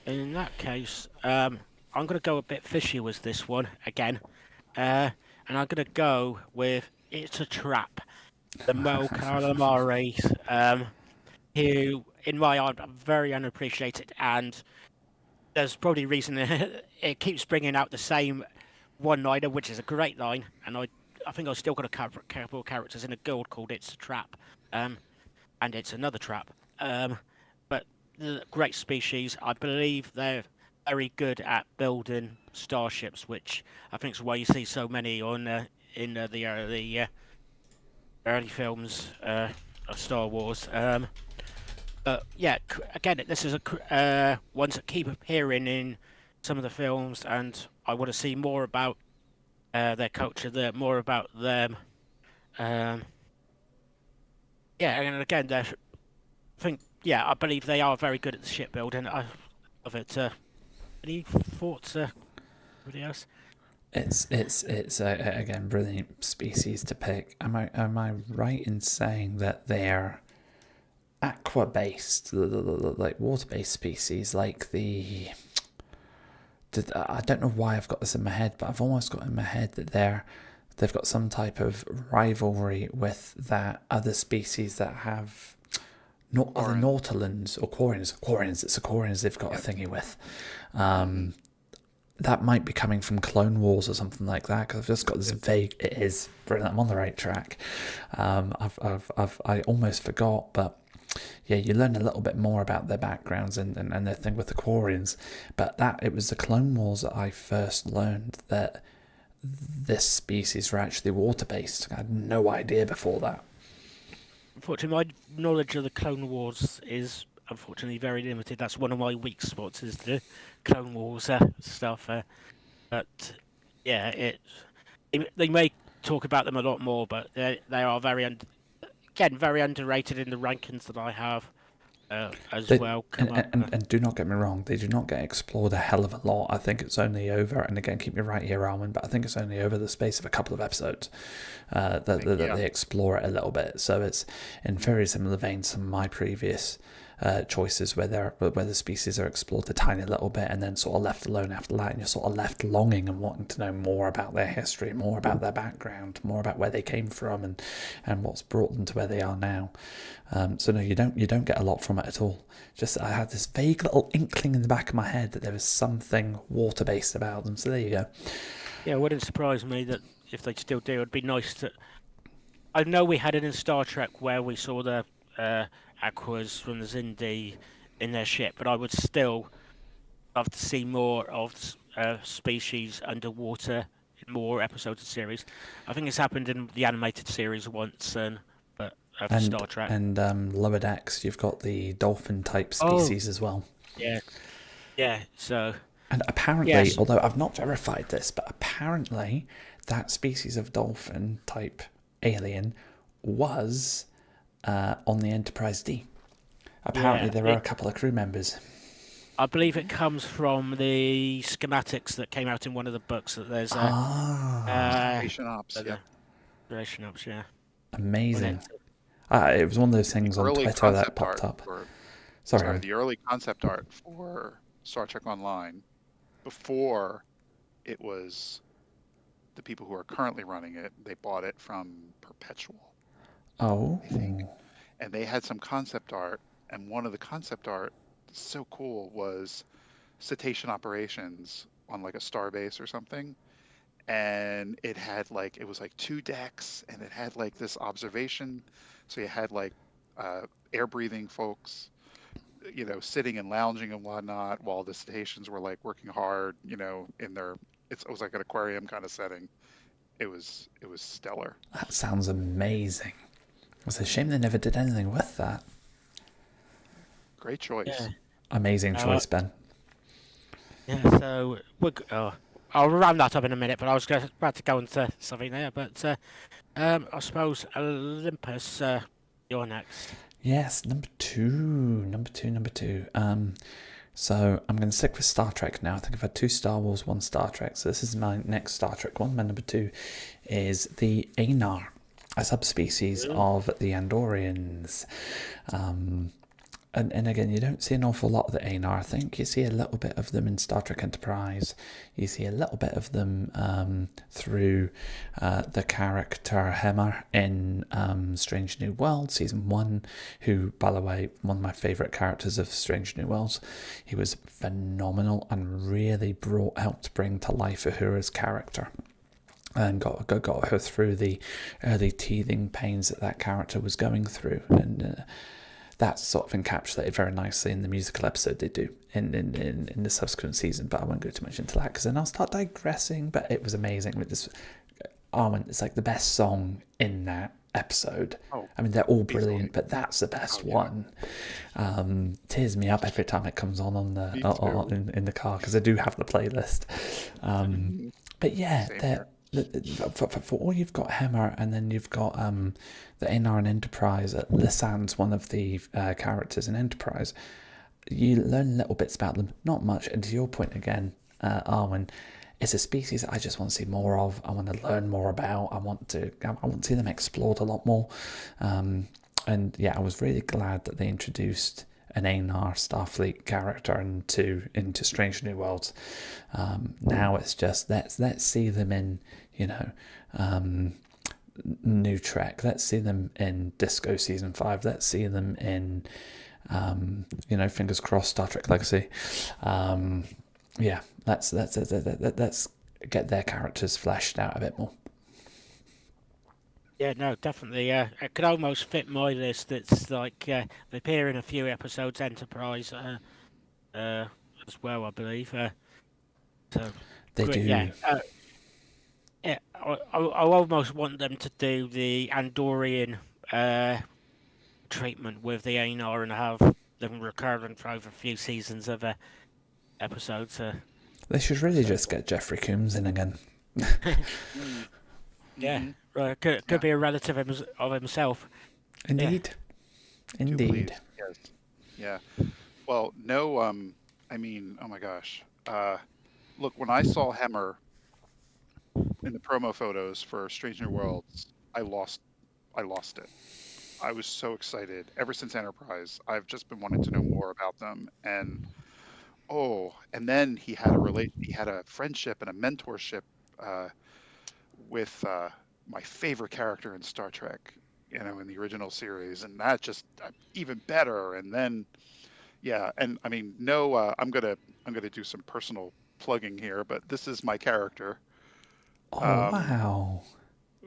In that case, I'm going to go a bit fishy with this one again. And I'm going to go with It's a Trap. The Mo Calamari, who, in my eye, are very unappreciated. And there's probably a reason it keeps bringing out the same one-liner, which is a great line. And I think I've still got a couple of characters in a guild called It's a Trap. And it's another trap. But the great species, I believe they're very good at building starships, which I think is why you see so many on in the early films of Star Wars. But yeah, again, this is ones that keep appearing in some of the films, and I want to see more about their culture, more about them. Um, yeah, and again, I think I believe they are very good at the shipbuilding of it. Any thoughts, anybody else? It's again brilliant species to pick. Am I right in saying that they're aqua based, like water based species, like the? I don't know why I've got this in my head, but I've almost got in my head that they've got some type of rivalry with that other species that have not the Nautilans or Quarians. It's the Quarians they've got a thingy with. That might be coming from Clone Wars or something like that, because I've just got this vague. It is brilliant. I'm on the right track. I almost forgot, but you learn a little bit more about their backgrounds and their thing with the Quarians. But it was the Clone Wars that I first learned that this species were actually water-based. I had no idea before that. Unfortunately, my knowledge of the Clone Wars is unfortunately very limited. That's one of my weak spots, is the Clone Wars stuff. But yeah, they may talk about them a lot more, but they are very very underrated in the rankings that I have as well. And do not get me wrong, they do not get explored a hell of a lot. I think it's only over, and again, keep me right here, Arwyn, but I think it's only over the space of a couple of episodes that they explore it a little bit. So it's in very similar veins to my previous choices where the species are explored a tiny little bit and then sort of left alone after that, and you're sort of left longing and wanting to know more about their history, more about their background, more about where they came from and what's brought them to where they are now. So no, you don't get a lot from it at all. Just I had this vague little inkling in the back of my head that there was something water-based about them. So there you go. Yeah, it wouldn't surprise me that if they still do, it'd be nice to. I know we had it in Star Trek where we saw the Aquas from the Xindi in their ship, but I would still love to see more of species underwater in more episodes of the series. I think it's happened in the animated series once, but of Star Trek. And lower decks, you've got the dolphin type species as well. Yeah. So. And apparently, although I've not verified this, but apparently that species of dolphin type alien was on the Enterprise D. Apparently, there are a couple of crew members. I believe it comes from the schematics that came out in one of the books. That there's Station Ops. Yeah. Station Ops. Yeah. Amazing. It was one of those things on Twitter that popped up. Sorry, the early concept art for Star Trek Online, before it was the people who are currently running it, they bought it from Perpetual. Oh. I think. And they had some concept art, and one of the concept art, so cool, was cetacean operations on like a starbase or something. And it had it was like 2 decks, and it had like this observation. So you had like air breathing folks, sitting and lounging and whatnot, while the cetaceans were like working hard, in their, it was like an aquarium kind of setting. It was stellar. That sounds amazing. It's a shame they never did anything with that. Great choice. Yeah. Amazing choice, Ben. Yeah, so I'll round that up in a minute, but I was about to go into something there. But I suppose Olympus, you're next. Yes, number two. So I'm going to stick with Star Trek now. I think I've had 2 Star Wars, 1 Star Trek. So this is my next Star Trek one. My number 2 is the Anar, a subspecies of the Andorians. And again, you don't see an awful lot of the Anar. I think you see a little bit of them in Star Trek Enterprise. You see a little bit of them through the character Hemmer in Strange New Worlds, Season 1, who, by the way, one of my favourite characters of Strange New Worlds. He was phenomenal and really helped bring to life Uhura's character. And got her through the early teething pains that character was going through. And that's sort of encapsulated very nicely in the musical episode they do in the subsequent season, but I won't go too much into that because then I'll start digressing. But it was amazing with this Arwyn. It's like the best song in that episode. I mean, they're all brilliant, but that's the best one. Tears me up every time it comes on the in the car, because I do have the playlist. But yeah, for all you've got Hemmer, and then you've got the Anar in Enterprise. Lissan's one of the characters in Enterprise. You learn little bits about them, not much. And to your point again, Arwyn, it's a species I just want to see more of. I want to learn more about. I want to see them explored a lot more. And yeah, I was really glad that they introduced an Anar Starfleet character into Strange New Worlds. Now it's just let's see them in New Trek. Let's see them in Disco Season 5. Let's see them in fingers crossed, Star Trek Legacy. Yeah, let's get their characters fleshed out a bit more. Yeah, no, definitely. It could almost fit my list. It's like they appear in a few episodes, Enterprise, as well, I believe. So They great, yeah. do. Yeah, I almost want them to do the Andorian treatment with the Aenar and have them recurrent for over a few seasons of episodes. They should really So, just get Jeffrey Combs in again. mm, Yeah, hmm could yeah, be a relative of himself. Yeah. Indeed. do Indeed. please. Yes. Yeah. Well, no, I mean, oh my gosh. Look, when I saw Hemmer in the promo photos for Strange New Worlds, I lost it. I was so excited. Ever since Enterprise, I've just been wanting to know more about them. And and then he had a friendship and a mentorship uh, with my favorite character in Star Trek, in the original series, and that just even better. And then yeah, and I mean, no, I'm gonna do some personal plugging here, but this is my character Oh, um, wow.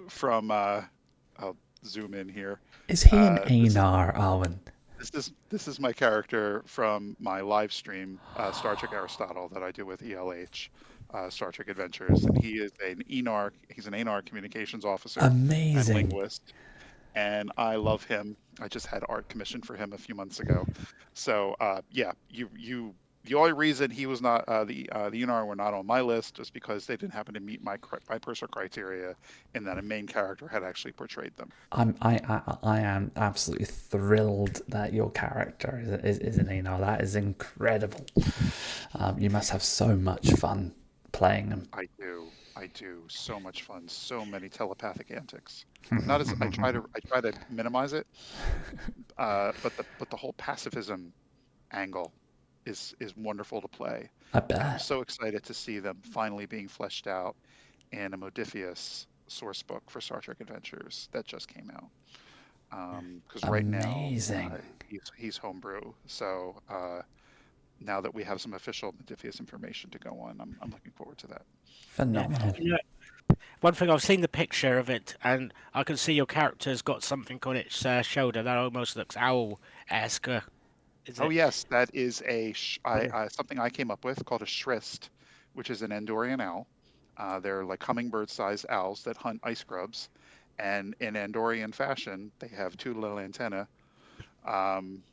from. I'll zoom in here. Is he an This is Anar, Arwyn? this is my character from my live stream, Star Trek Aristotle, that I do with ELH, Star Trek Adventures, and he is an ENAR. He's an ANAR communications officer and Amazing. linguist, and I love him. I just had art commissioned for him a few months ago. So yeah, the only reason he was not the ENR were not on my list is because they didn't happen to meet my personal criteria, and that a main character had actually portrayed them. I am absolutely thrilled that your character is an Anar. That is incredible. You must have so much fun playing him. I do so much fun, so many telepathic antics. Not as I try to minimize it, but the whole pacifism angle is wonderful to play, I and I'm bet. so excited to see them finally being fleshed out in a Modiphius source book for Star Trek Adventures that just came out. Because right now Amazing. he's homebrew, so now that we have some official Modiphius information to go on, I'm looking forward to that. Yeah. Phenomenal. One thing, I've seen the picture of it, and I can see your character's got something on its shoulder that almost looks owl-esque. Is Oh it? yes, that is Yeah. something I came up with called a shrist, which is an Andorian owl. They're like hummingbird-sized owls that hunt ice grubs, and in Andorian fashion, they have two little antennae. Um,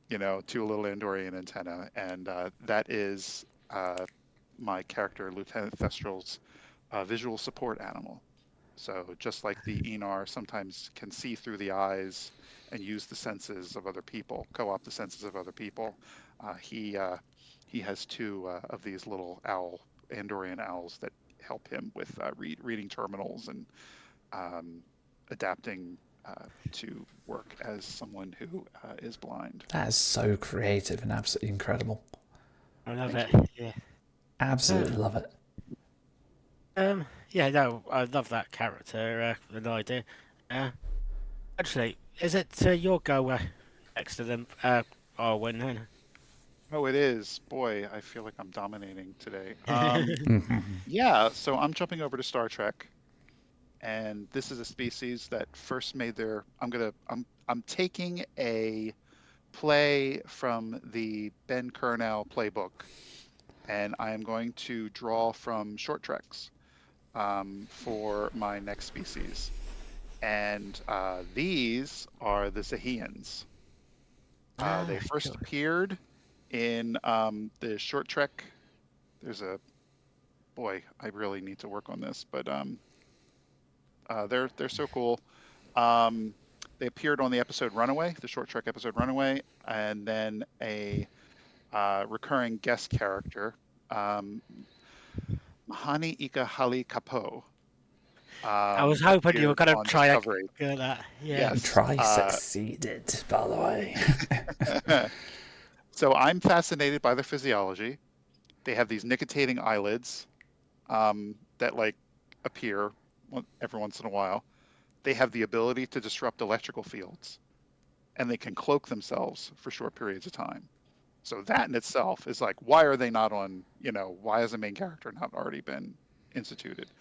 two little Andorian antennae, and that is my character, Lieutenant Thestral's visual support animal. So just like the Enar sometimes can see through the eyes and use the senses of other people, co-opt the senses of other people, uh, he uh, he has two of these little Andorian owls that help him with reading terminals and um, adapting to work as someone who is blind. That is so creative and absolutely incredible. I love Thank it. you. Yeah. Absolutely love it. Yeah, no, I love that character, an idea. Uh, actually, is it your go next to them, Arwen, then? Oh, it is. Boy, I feel like I'm dominating today. Mhm. Yeah, so I'm jumping over to Star Trek, and this is a species that first made their. I'm taking a play from the Ben Kernel playbook, and I am going to draw from short treks for my next species. And these are the Zahians. They first Cool. appeared in the short trek. There's a boy. I really need to work on this, but they're so cool. Um, they appeared on the episode Runaway, the short trek episode Runaway, and then a recurring guest character, um, Mahani Ika Hali Kapo, I was hoping you were appeared going to on try to Discovery. get that. Yeah. Yes. Try succeeded, by the way. So I'm fascinated by their physiology. They have these nictitating eyelids that like appear every once in a while. They have the ability to disrupt electrical fields, and they can cloak themselves for short periods of time. So that in itself is like, why are they not on? Why has the main character not already been instituted?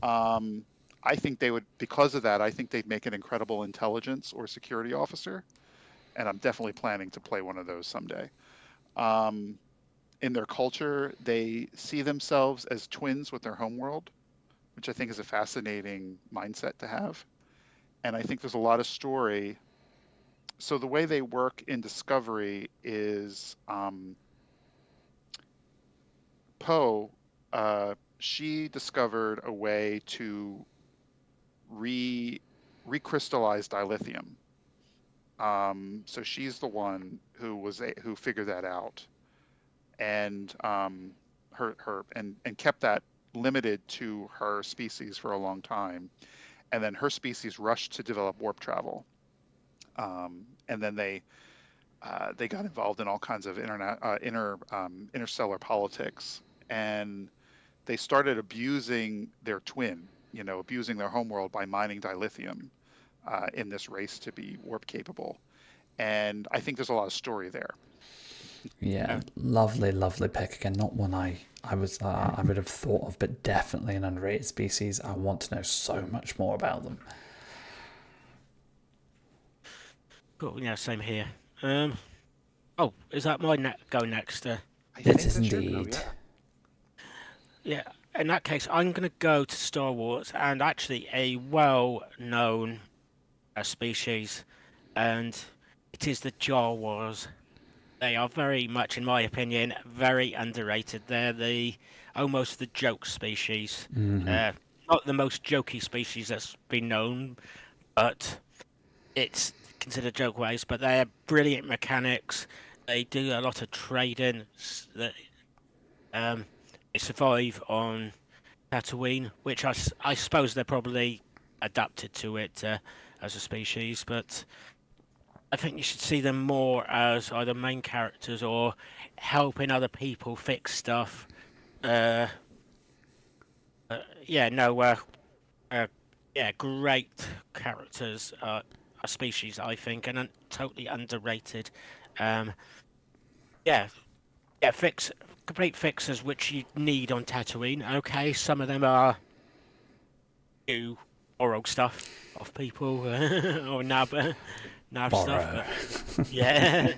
Um, I think they would, because of that, I think they'd make an incredible intelligence or security officer, and I'm definitely planning to play one of those someday. Um, in their culture, they see themselves as twins with their homeworld, which I think is a fascinating mindset to have. And I think there's a lot of story. So the way they work in Discovery is Poe, she discovered a way to re recrystallize dilithium. So she's the one who figured that out, and and kept that limited to her species for a long time. And then her species rushed to develop warp travel. And then they got involved in all kinds of interstellar politics, and they started abusing their twin, abusing their homeworld by mining dilithium in this race to be warp capable. And I think there's a lot of story there. Yeah, lovely, lovely pick. Again, not one I would have thought of, but definitely an underrated species. I want to know so much more about them. Cool. Yeah, same here. Oh, is that my go next? I It think is that's your go, indeed. Yeah. In that case, I'm going to go to Star Wars, and actually a well-known species, and it is the Jawas. They are very much, in my opinion, very underrated. They're almost the joke species. Not the most jokey species that's been known, but it's considered joke ways. But they're brilliant mechanics. They do a lot of trading. They survive on Tatooine, which I suppose they're probably adapted to it as a species, but I think you should see them more as either main characters or helping other people fix stuff. Uh, yeah, no, yeah, great characters, a species, I think, and totally underrated. Um, yeah, yeah, complete fixes which you need on Tatooine. Okay, some of them are do oral stuff off people or nab stuff, Borrow. but yeah.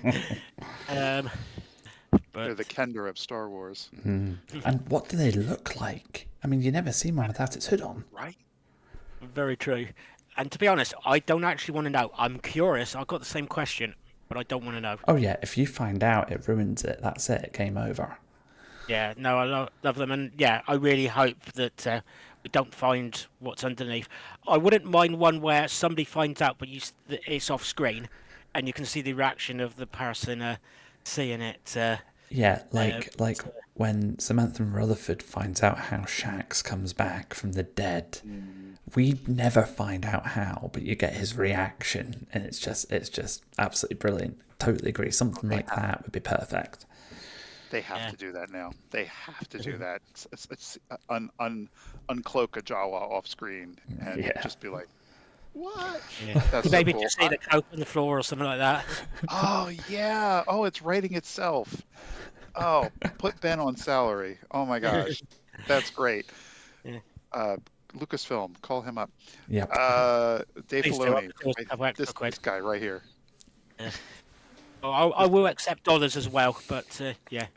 um, They're but the Kender of Star Wars, And what do they look like? I mean, you never see one without its hood on. right? very true. And to be honest, I don't actually want to know. I'm curious. I've got the same question, but I don't want to know. Oh yeah, if you find out, it ruins it. That's it. Game over. Yeah, no, I love them, and yeah, I really hope that we don't find what's underneath. I wouldn't mind one where somebody finds out, but it's off screen, and you can see the reaction of the person seeing it. Yeah, like when Samantha Rutherford finds out how Shax comes back from the dead. We never find out how, but you get his reaction, and it's just absolutely brilliant. Totally agree. Something like that would be perfect. They have to do that now. They have to do that. Uncloak a Jawa off screen and just be like, what? Yeah. That's so Maybe cool. just see the coke on the floor or something like that. Oh yeah. Oh, it's writing itself. Oh, put Ben on salary. Oh my gosh, that's great. Yeah. Lucasfilm, call him up. Yep. Dave Please do. Filoni, this guy right here. Yeah. Oh, I will accept dollars as well, but yeah.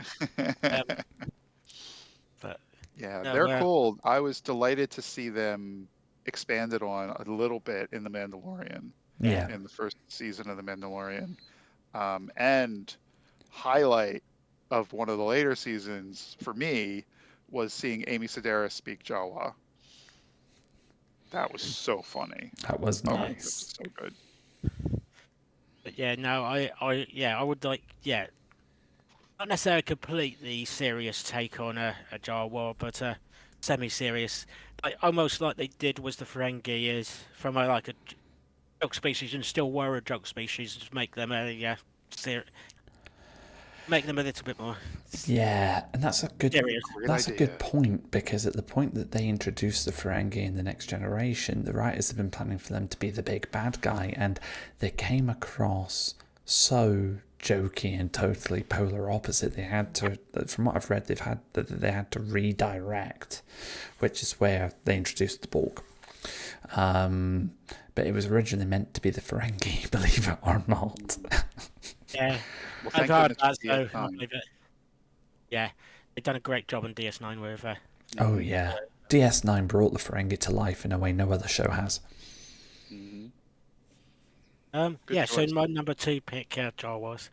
But Yeah, no, they're cool. I was delighted to see them expanded on a little bit in The Mandalorian, Yeah. in the first season of The Mandalorian. And highlight of one of the later seasons for me was seeing Amy Sedaris speak Jawa. That was so funny. That was Oh, nice. that was so good. But yeah, no, I would like, yeah, not necessarily a completely serious take on a Jawa, but semi-serious, almost like they did was the Ferengi is from a joke species and still were a joke species, just make them make them a little bit more. Yeah, and that's a good serious. a good point, because at the point that they introduced the Ferengi in the Next Generation, the writers have been planning for them to be the big bad guy, and they came across so jokey and totally polar opposite. They had to, from what I've read, they had to redirect, which is where they introduced the Borg. But it was originally meant to be the Ferengi, believe it or not. Yeah. Well, I've thank heard goodness that, for so I DS9. believe it. Yeah, they've done a great job on DS9 with. Oh yeah, DS9 brought the Ferengi to life in a way no other show has. Mhm. Good Yeah. So choice. my number 2 pick, Jawas.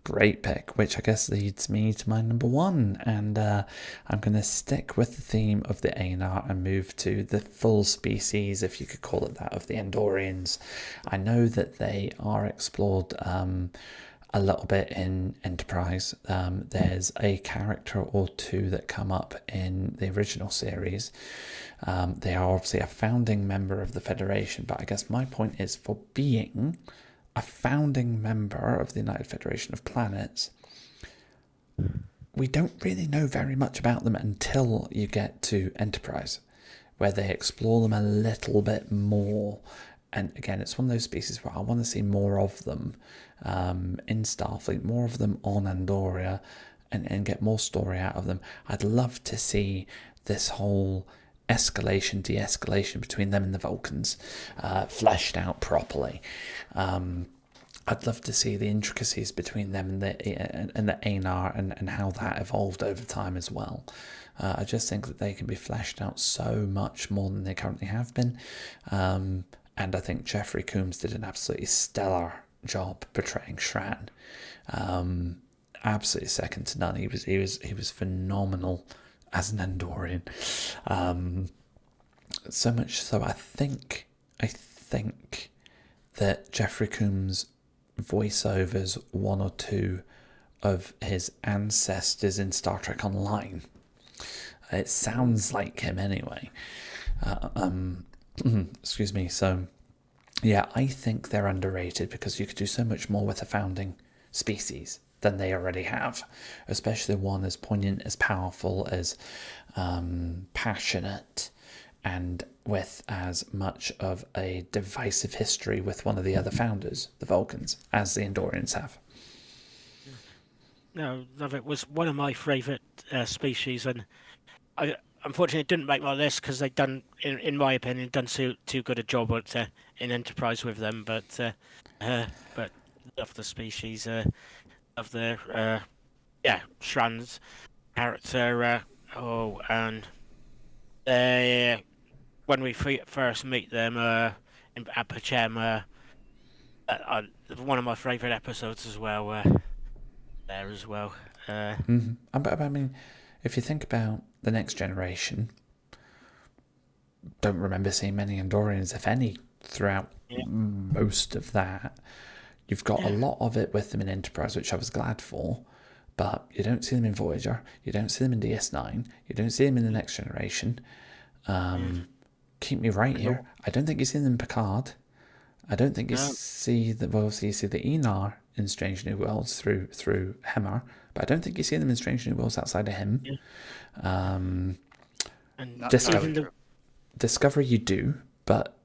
Great pick, which I guess leads me to my number 1, and I'm going to stick with the theme of the Aenar and move to the full species, if you could call it that, of the Andorians. I know that they are explored a little bit in Enterprise. There's a character or two that come up in the original series. They are obviously a founding member of the Federation, but I guess my point is, for being a founding member of the United Federation of Planets, we don't really know very much about them until you get to Enterprise, where they explore them a little bit more. And again, it's one of those species where I want to see more of them in Starfleet, more of them on Andoria, and get more story out of them. I'd love to see this whole escalation, de-escalation between them and the Vulcans fleshed out properly. I'd love to see the intricacies between them and the Aenar and how that evolved over time as well. I just think that they can be fleshed out so much more than they currently have been. And I think Jeffrey Combs did an absolutely stellar job portraying Shran. Absolutely second to none. He was phenomenal as an Andorian. So much so, I think that Jeffrey Combs voiceovers one or two of his ancestors in Star Trek Online. It sounds like him anyway. Excuse me. So, yeah, I think they're underrated because you could do so much more with a founding species than they already have, especially one as poignant, as powerful, as passionate, and with as much of a divisive history with one of the other founders, the Vulcans, as the Andorians have. No, love it. Was one of my favourite species, and I unfortunately didn't make my list because they've done, in my opinion, done too good a job at in Enterprise with them. But love the species, of their Shran's character. And when we first meet them at Pachem, one of my favourite episodes as well. There as well. But I mean, if you think about the Next Generation, don't remember seeing many Andorians, if any, throughout most of that. You've got a lot of it with them in Enterprise, which I was glad for, but you don't see them in Voyager, you don't see them in DS9, you don't see them in the Next Generation. Keep me right here. I don't think you see them in Picard. I don't think you see the, well, obviously you see the Enar in Strange New Worlds through Hemmer, but I don't think you see them in Strange New Worlds outside of him. And Discovery you do, but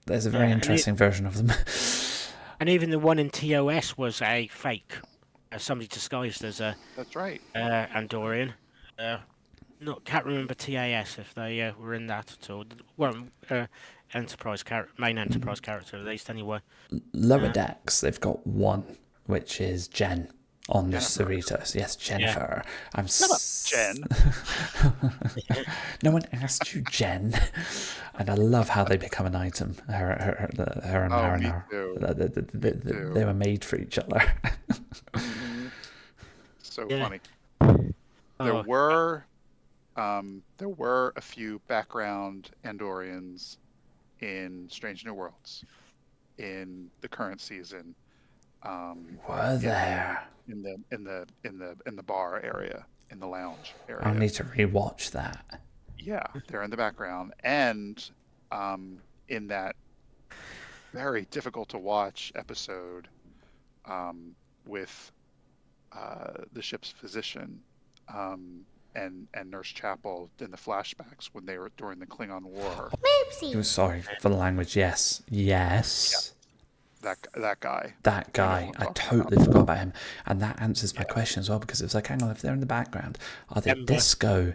there's a very interesting version of them. And even the one in TOS was a fake, somebody disguised as a. That's right. Andorian. Can't remember TAS if they were in that at all. Well, Enterprise main Enterprise character at least anyway. Lower decks, they've got one, which is Jen on the Cerritos. Yes, Jennifer. I'm Jen. No one asked you, Jen. And I love how they become an item. Her and Mariner. They were made for each other. So funny. Oh. There were a few background Andorians in Strange New Worlds in the current season. Were there? In the bar area, in the lounge area. I'll need to rewatch that. Yeah, they're in the background, and in that very difficult to watch episode with the ship's physician and Nurse Chapel in the flashbacks when they were during the Klingon War. Oopsie. Sorry for the language. Yes. Yeah. That guy. I totally forgot about him. And that answers my question as well, because it was like, hang on, if they're in the background, are they disco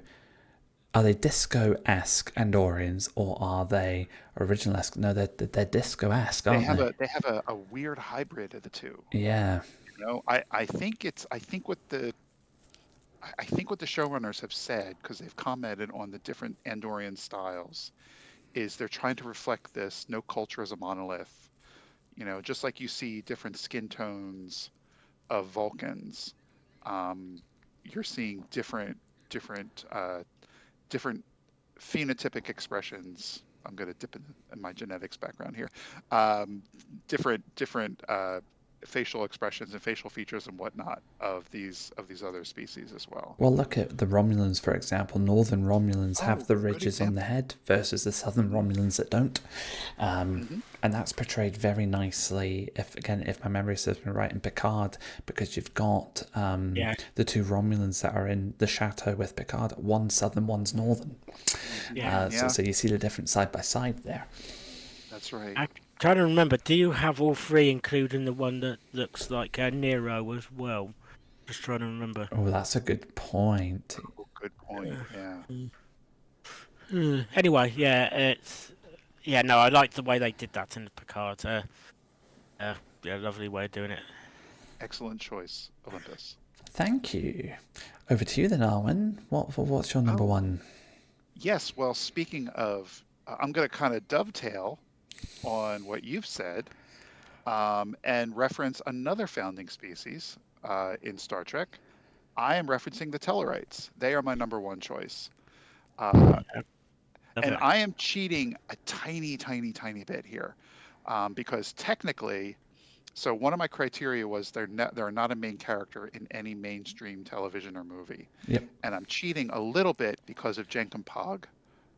Are they disco-esque Andorians, or are they original-esque? No, they're disco-esque, aren't they? They have a weird hybrid of the two. Yeah. You know, I think I think what the showrunners have said, because they've commented on the different Andorian styles, is they're trying to reflect this. No culture is a monolith. You know, just like you see different skin tones of Vulcans, you're seeing different phenotypic expressions. I'm going to dip in my genetics background here. Um, different facial expressions and facial features and whatnot of these other species as well. Well, look at the Romulans, for example. Northern Romulans have Oh, the good ridges on the example. head versus the Southern Hmm. Romulans that don't. Hmm. And that's portrayed very nicely, if my memory serves me right, in Picard, because you've got Yeah. the two Romulans that are in the chateau with Picard. One's Southern, one's Northern. Yeah. Yeah, So you see the difference side by side there. that's right. I'm trying to remember. Do you have all three, including the one that looks like Nero as well? Just trying to remember. Oh, that's a good point. Oh, good point. Yeah. Anyway, yeah, it's no, I like the way they did that in the Picard. Yeah, lovely way of doing it. Excellent choice, Olympus. Thank you. Over to you then, Arwyn. What's your number Oh, one? yes. Well, speaking of, I'm going to kind of dovetail on what you've said, and reference another founding species in Star Trek. I am referencing the Tellarites. They are my number one choice. Uh, Love and it. I am cheating a tiny, tiny, tiny bit here, because technically, so one of my criteria was they're not a main character in any mainstream television or movie. Yep. And I'm cheating a little bit because of Jenkin Pog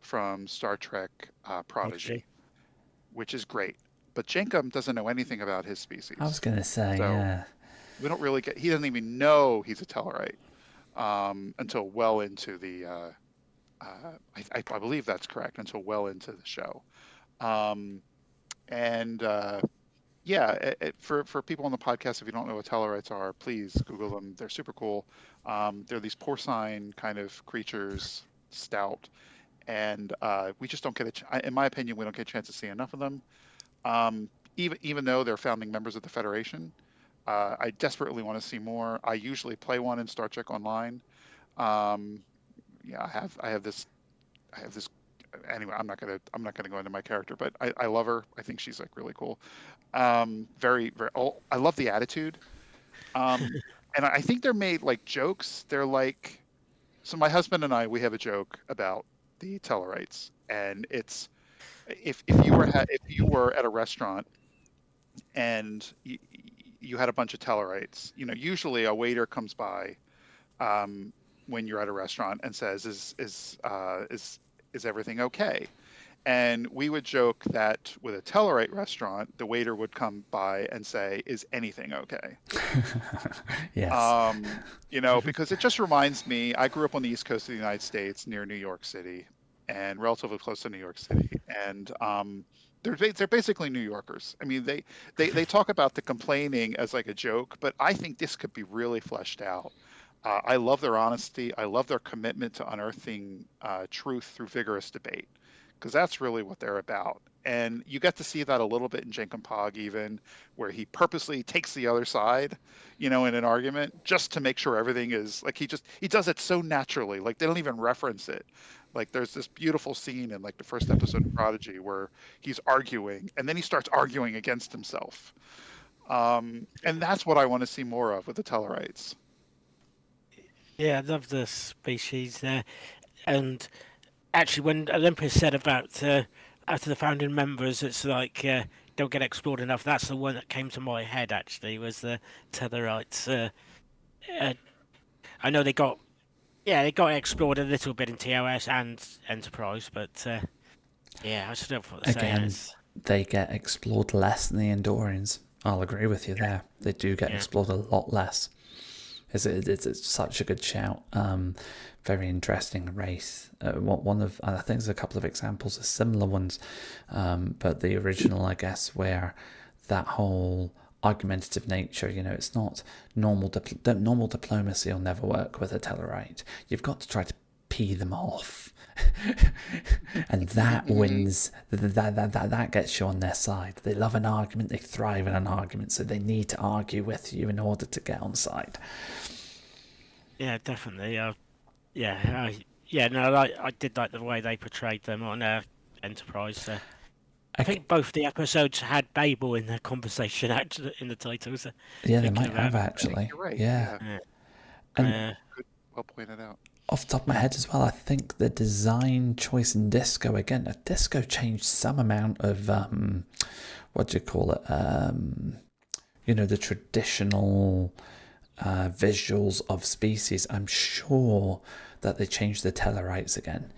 from Star Trek Actually, Prodigy, which is great. But Jenkin doesn't know anything about his I was species. going to say, So yeah. we don't really he doesn't even know he's a Tellarite until well into I believe that's correct, until well into the show. Um, and yeah, for people on the podcast, if you don't know what Tellarites are, please Google them. They're super cool. They're these porcine kind of creatures, stout, and we just don't in my opinion, we don't get a chance to see enough of them. Even though they're founding members of the Federation, I desperately want to see more. I usually play one in Star Trek Online. Um, yeah, I have this. Anyway, I'm not gonna go into my character, but I love her. I think she's like really cool. Very very. Oh, I love the attitude. Um, and I think they're made like jokes. They're like, so my husband and I, we have a joke about the Tellarites, and it's if you were at a restaurant and you had a bunch of Tellarites, you know, usually a waiter comes by um, when you're at a restaurant and says, is everything okay?" And we would joke that with a Tellarite restaurant, the waiter would come by and say, "Is anything okay?" Yes. You know, because it just reminds me, I grew up on the East Coast of the United States near New York City and relatively close to New York City. And they're basically New Yorkers. I mean, they talk about the complaining as like a joke, but I think this could be really fleshed out. I love their honesty. I love their commitment to unearthing truth through vigorous debate, because that's really what they're about. And you get to see that a little bit in Jenkin Pog, even where he purposely takes the other side, you know, in an argument just to make sure everything is like he does it so naturally. Like they don't even reference it. Like there's this beautiful scene in like the first episode of Prodigy where he's arguing and then he starts arguing against himself. And that's what I want to see more of with the Tellarites. yeah, I love the species there. And actually, when Olympus said about after the founding members, it's like don't get explored enough. That's the one that came to my head. Actually, was the Tetherites. Uh, I know they got explored a little bit in TOS and Enterprise, but yeah, I still thought the same. Again, they get explored less than the Andorians. I'll agree with you there. They do get Yeah. explored a lot less. It's such a good shout. Very interesting race. One of, I think there's a couple of examples of similar ones, but the original, I guess, where that whole argumentative nature, you know, it's not normal diplomacy will never work with a Tellarite. You've got to try to pee them off. And that wins, that gets you on their side. They love an argument, they thrive in an argument, so they need to argue with you in order to get on side. Yeah, definitely. I did like the way they portrayed them on Enterprise. I think both the episodes had Babel in their conversation actually in the titles. Yeah, they might have actually. You're right. Yeah. And good, well pointed out. Off the top of my head as well, I think the design choice in Disco, again, Disco changed some amount of, what do you call it? The traditional visuals of species. I'm sure that they changed the Tellarites again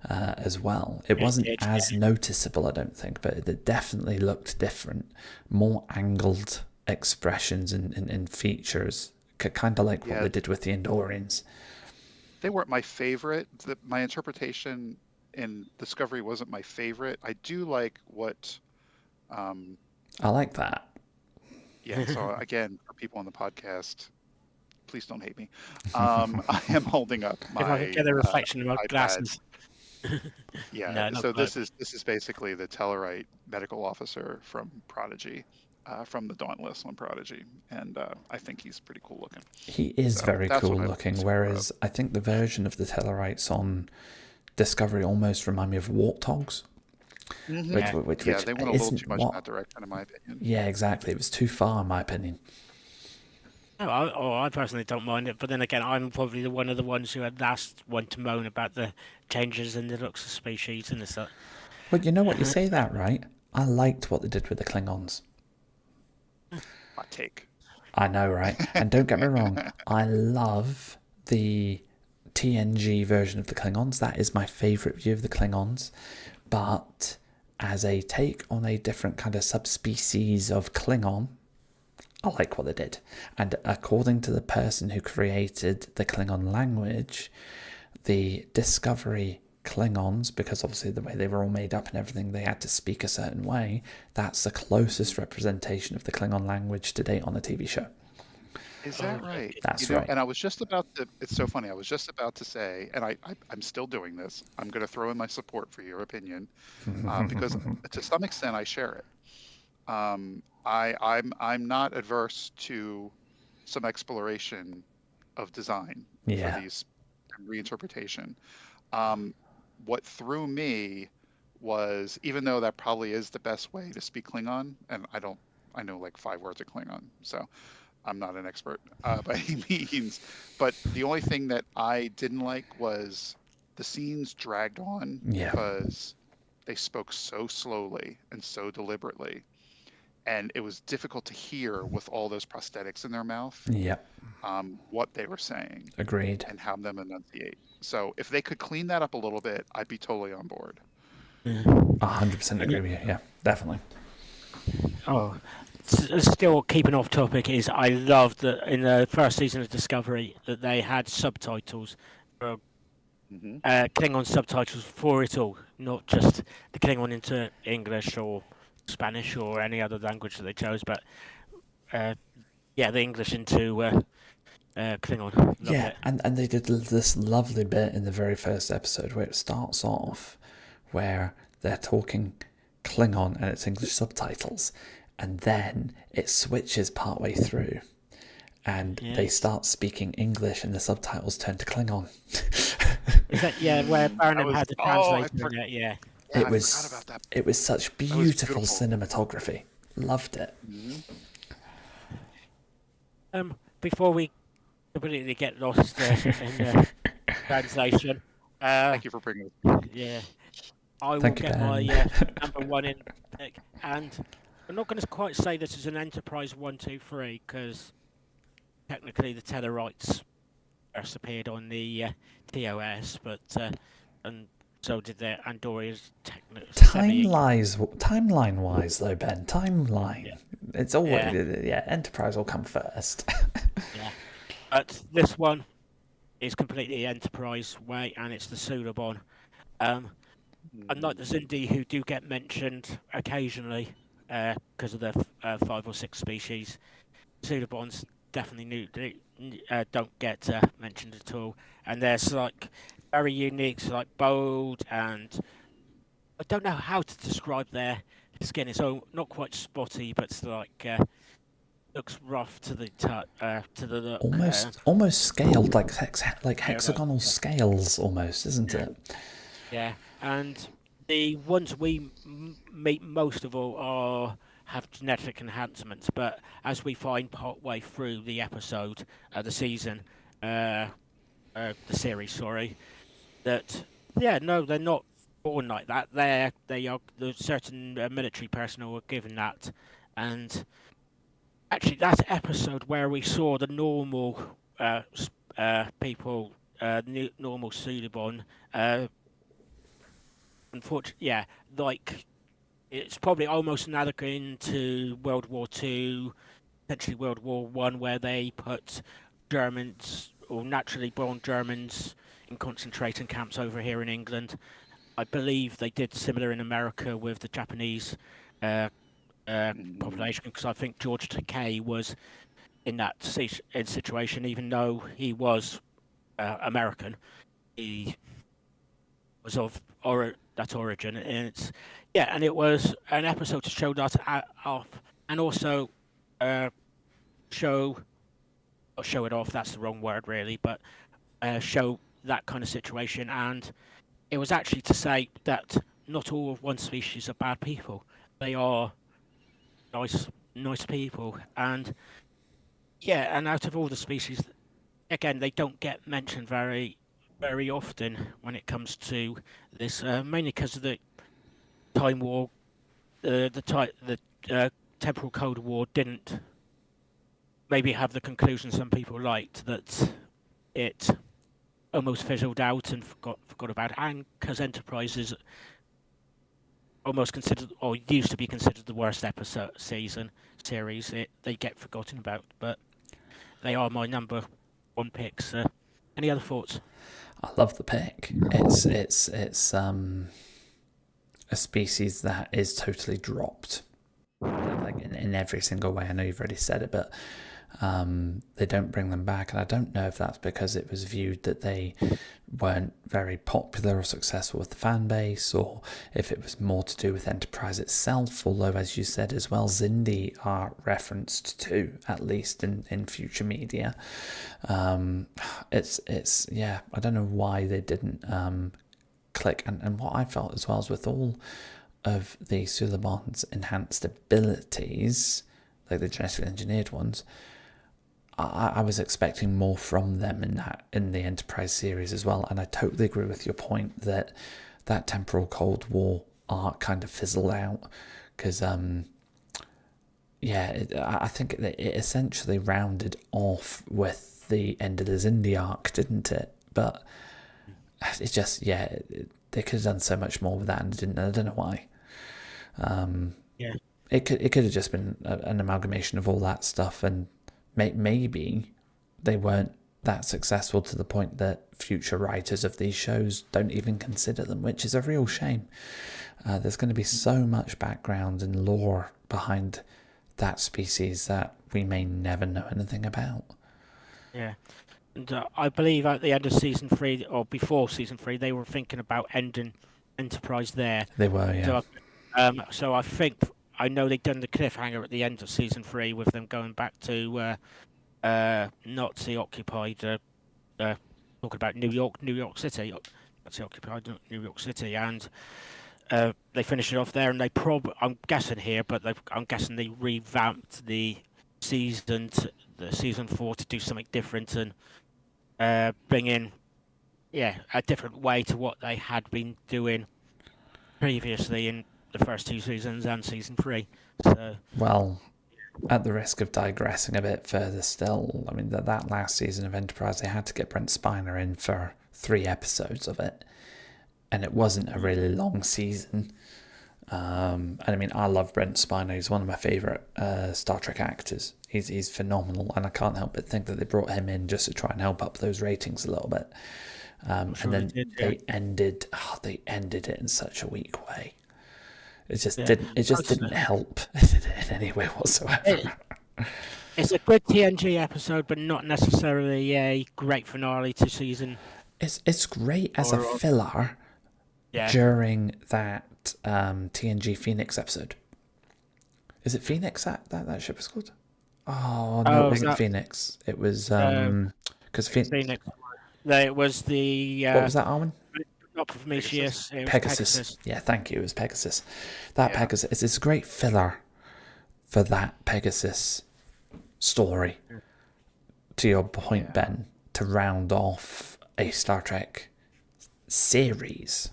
as well. It wasn't as noticeable, I don't think, but it definitely looked different. More angled expressions and features, kind of like what they did with the Andorians. They weren't my favorite. My interpretation in Discovery wasn't my favorite. I do like what... I like that. Yeah, so again, for people on the podcast, please don't hate me. I am holding up my if I could get a reflection of my iPad. glasses. Yeah, so this is basically the Tellarite medical officer from Prodigy, from the Dauntless on Prodigy, and I think he's pretty cool looking. He is very cool looking, whereas I think the version of the Tellarites on Discovery almost remind me of warthogs. Which they went a little too much in that direction, in my opinion. Yeah, exactly. It was too far, in my opinion. I personally don't mind it, but then again, I'm probably one of the ones who had last one to moan about the changes in the looks of species and this. Well, you know what, you say that, right? I liked what they did with the Klingons. Hot take. I know, right? And don't get me wrong, I love the TNG version of the Klingons. That is my favourite view of the Klingons. But as a take on a different kind of subspecies of Klingon, I like what they did. And according to the person who created the Klingon language, the Discovery Klingons, because obviously the way they were all made up and everything, they had to speak a certain way. That's the closest representation of the Klingon language to date on a TV show. Is that right? That's right. And I was just about to, it's so funny, I was just about to say, and I'm still doing this, I'm going to throw in my support for your opinion, because to some extent I share it. I'm not adverse to some exploration of design for these reinterpretation. What threw me was, even though that probably is the best way to speak Klingon, and I know like 5 words of Klingon, so I'm not an expert by any means, but the only thing that I didn't like was the scenes dragged on because they spoke so slowly and so deliberately, and it was difficult to hear with all those prosthetics in their mouth what they were saying. Agreed. And have them enunciate. So if they could clean that up a little bit, I'd be totally on board. 100% agree with you. Yeah, definitely. Still keeping off topic is I loved that in the first season of Discovery that they had subtitles, Klingon subtitles for it all, not just the Klingon into English or Spanish or any other language that they chose, but the English into Klingon. Loved it. And they did this lovely bit in the very first episode where it starts off where they're talking Klingon and it's English subtitles, and then it switches partway through and they start speaking English and the subtitles turn to Klingon. Is that where Baron had the translator in it? Yeah. It was such beautiful cinematography. Loved it. Before we completely get lost in the translation, thank you for bringing this. Yeah, I will get my number one in, and I'm not going to quite say this is an Enterprise 1, 2, 3 because technically the Tellarites first appeared on the TOS, but and so did the Andorians. Timeline-wise, though, Ben. Timeline. Yeah. It's always Enterprise will come first. But this one is completely Enterprise way, and it's the Suliban. Unlike the Zindi, who do get mentioned occasionally because of their 5 or 6 species, Sulibans definitely don't get mentioned at all. And there's like very unique, so like bold, and I don't know how to describe their skin. It's not quite spotty, but it's like looks rough to the to the look. Almost scaled, like hexagonal Yeah. scales, almost, isn't it? Yeah, and the ones we meet most of all have genetic enhancements, but as we find part way through the episode, the season, the series, sorry, that no, they're not born like that. They are the certain military personnel were given that, and actually that episode where we saw the normal people, normal Suliban, unfortunately, yeah, like it's probably almost analogous to World War Two, potentially World War One, where they put Germans or naturally born Germans in concentration camps over here in England. I believe they did similar in America with the Japanese population, because I think George Takei was in that situation, even though he was American. He was of that origin, and and it was an episode to show that off, and also show it off. That's the wrong word, really, but show that kind of situation, and it was actually to say that not all of one species are bad people. They are nice people, and and out of all the species, again, they don't get mentioned very often when it comes to this, mainly because of the Time War, the Temporal Cold War didn't maybe have the conclusion some people liked, that it almost fizzled out and forgot about, and because Enterprise is almost considered, or used to be considered, the worst series, they get forgotten about, but they are my number one picks. Any other thoughts? I love the pick. It's a species that is totally dropped, like in every single way. I know you've already said it, but they don't bring them back, and I don't know if that's because it was viewed that they weren't very popular or successful with the fan base, or if it was more to do with Enterprise itself, although, as you said as well, Xindi are referenced to, at least in future media. It's I don't know why they didn't click, and what I felt as well is with all of the Suliban's enhanced abilities, like the genetically engineered ones, I was expecting more from them in the Enterprise series as well, and I totally agree with your point that Temporal Cold War arc kind of fizzled out, because I think it essentially rounded off with the end of the Xindi arc, didn't it? But it just they could have done so much more with that, and didn't. I don't know why. It could have just been an amalgamation of all that stuff, and maybe they weren't that successful to the point that future writers of these shows don't even consider them, which is a real shame. There's going to be so much background and lore behind that species that we may never know anything about. Yeah, and I believe at the end of season 3, or before season 3, they were thinking about ending Enterprise there. They were, yeah. So I think, I know they've done the cliffhanger at the end of season 3 with them going back to Nazi-occupied, talking about New York City, Nazi-occupied New York City, and they finished it off there, and I'm guessing here, but I'm guessing they revamped the season 4 to do something different, and bring in a different way to what they had been doing previously in the first 2 seasons and season 3. So, well, at the risk of digressing a bit further still, I mean, that last season of Enterprise, they had to get Brent Spiner in for 3 episodes of it, and it wasn't a really long season. And I mean, I love Brent Spiner. He's one of my favourite Star Trek actors. He's phenomenal, and I can't help but think that they brought him in just to try and help up those ratings a little bit. And then they ended it in such a weak way. It just didn't help in any way whatsoever. It's a good TNG episode, but not necessarily a great finale to season It's great as a Or- filler Yeah. during that TNG Phoenix episode. Is it Phoenix that ship is called? Oh no, Oh, it wasn't that- Phoenix. It was because Phoenix. No, it was the what was that, Arwyn? not Prometheus. It was Pegasus. Yeah, thank you. It was Pegasus. That Pegasus. It's a great filler for that Pegasus story. To your point, Ben, to round off a Star Trek series.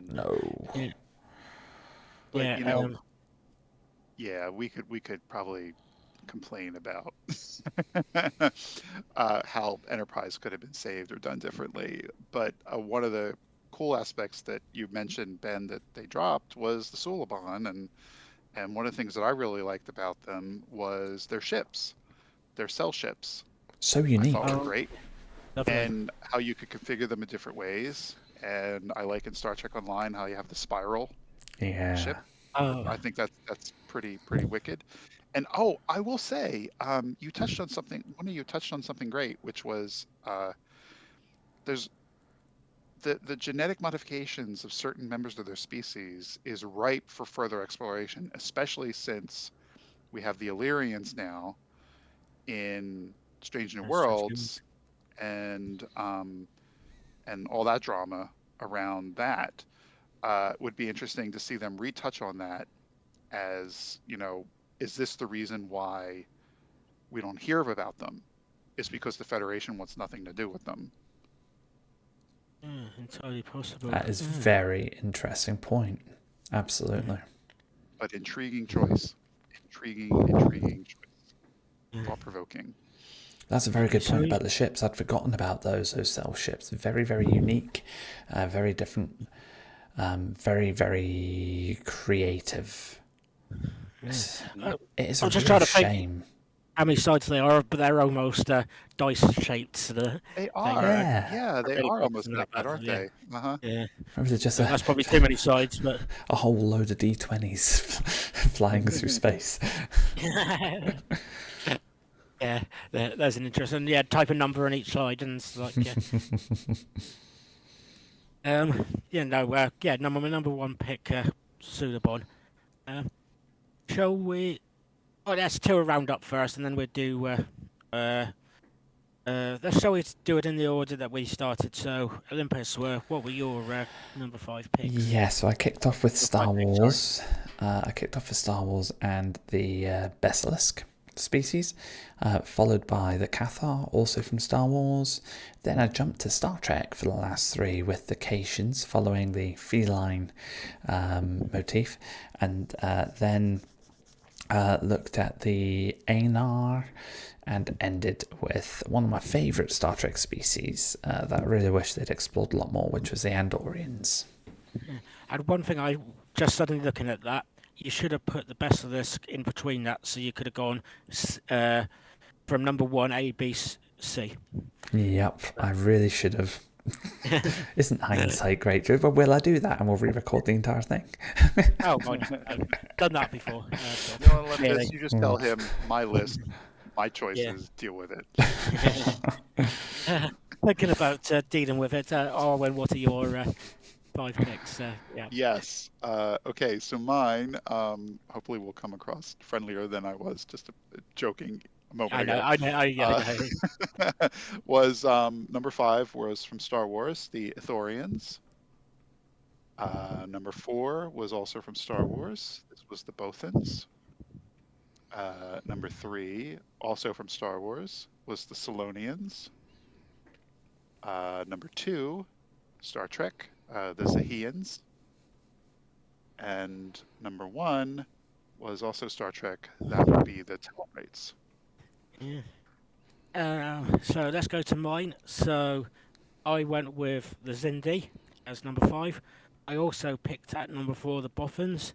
No. Yeah. But Yeah, you know, we could probably complain about how Enterprise could have been saved or done differently. But one of the cool aspects that you mentioned, Ben, that they dropped was the Suliban, and one of the things that I really liked about them was their ships, their cell ships. So I unique. thought were great, lovely. and how you could configure them in different ways. And I like in Star Trek Online how you have the spiral Yeah. ship. Oh, I think that's pretty wicked. And I will say, you touched on something. One of you touched on something great, which was there's the genetic modifications of certain members of their species is ripe for further exploration, especially since we have the Illyrians now in Strange New that's Worlds, and all that drama around that. Would be interesting to see them retouch on that, as is this the reason why we don't hear about them? Is because the Federation wants nothing to do with them. entirely possible. That is very interesting point. Absolutely. But intriguing choice. Intriguing choice. Thought provoking. That's a very good So point you- about the ships. I'd forgotten about those cell ships. Very, very unique. Very different. Very, very creative. It is a I'm just real trying to think shame. how many sides they are, but they're almost dice-shaped. They are. Yeah. Yeah, they really are almost boxing like that, that, aren't yeah. they? Uh-huh. Yeah, Maybe they're just that's probably too many sides, but a whole load of D20s flying through space. yeah, there's an interesting type of number on each side, and it's like number one pick, Suliban. Shall we? Oh, let's do a roundup first, and then we'll do. Shall we do it in the order that we started? So, Olympus, what were your number 5 picks? Yeah, so I kicked off with Star five picks, Wars. I kicked off with Star Wars and the Basilisk species, followed by the Cathar, also from Star Wars. Then I jumped to Star Trek for the last 3 with the Caitians, following the feline motif, and then looked at the Aenar, and ended with one of my favourite Star Trek species that I really wish they'd explored a lot more, which was the Andorians. And one thing I just suddenly looking at that, you should have put the Basilisk in between that, so you could have gone from number 1 A, B, C. Yep, I really should have. Isn't hindsight great, Drew? But will I do that and we'll re-record the entire thing? Oh, I've done that before. No, Olympus, Really? you just tell him my list, my choices, deal with it. Thinking about dealing with it, Arwen, what are your 5 picks? Yes. Okay, so mine, hopefully will come across friendlier than I was just joking a moment ago. I know. Was number 5 was from Star Wars, the Ithorians. Number 4 was also from Star Wars. This was the Bothans. Number 3, also from Star Wars, was the Solonians. Number 2, Star Trek, the Zahians. And number 1 was also Star Trek. That would be the Tellarites. Yeah. So let's go to mine. So I went with the Zindi as number 5. I also picked at number 4 the Boffins.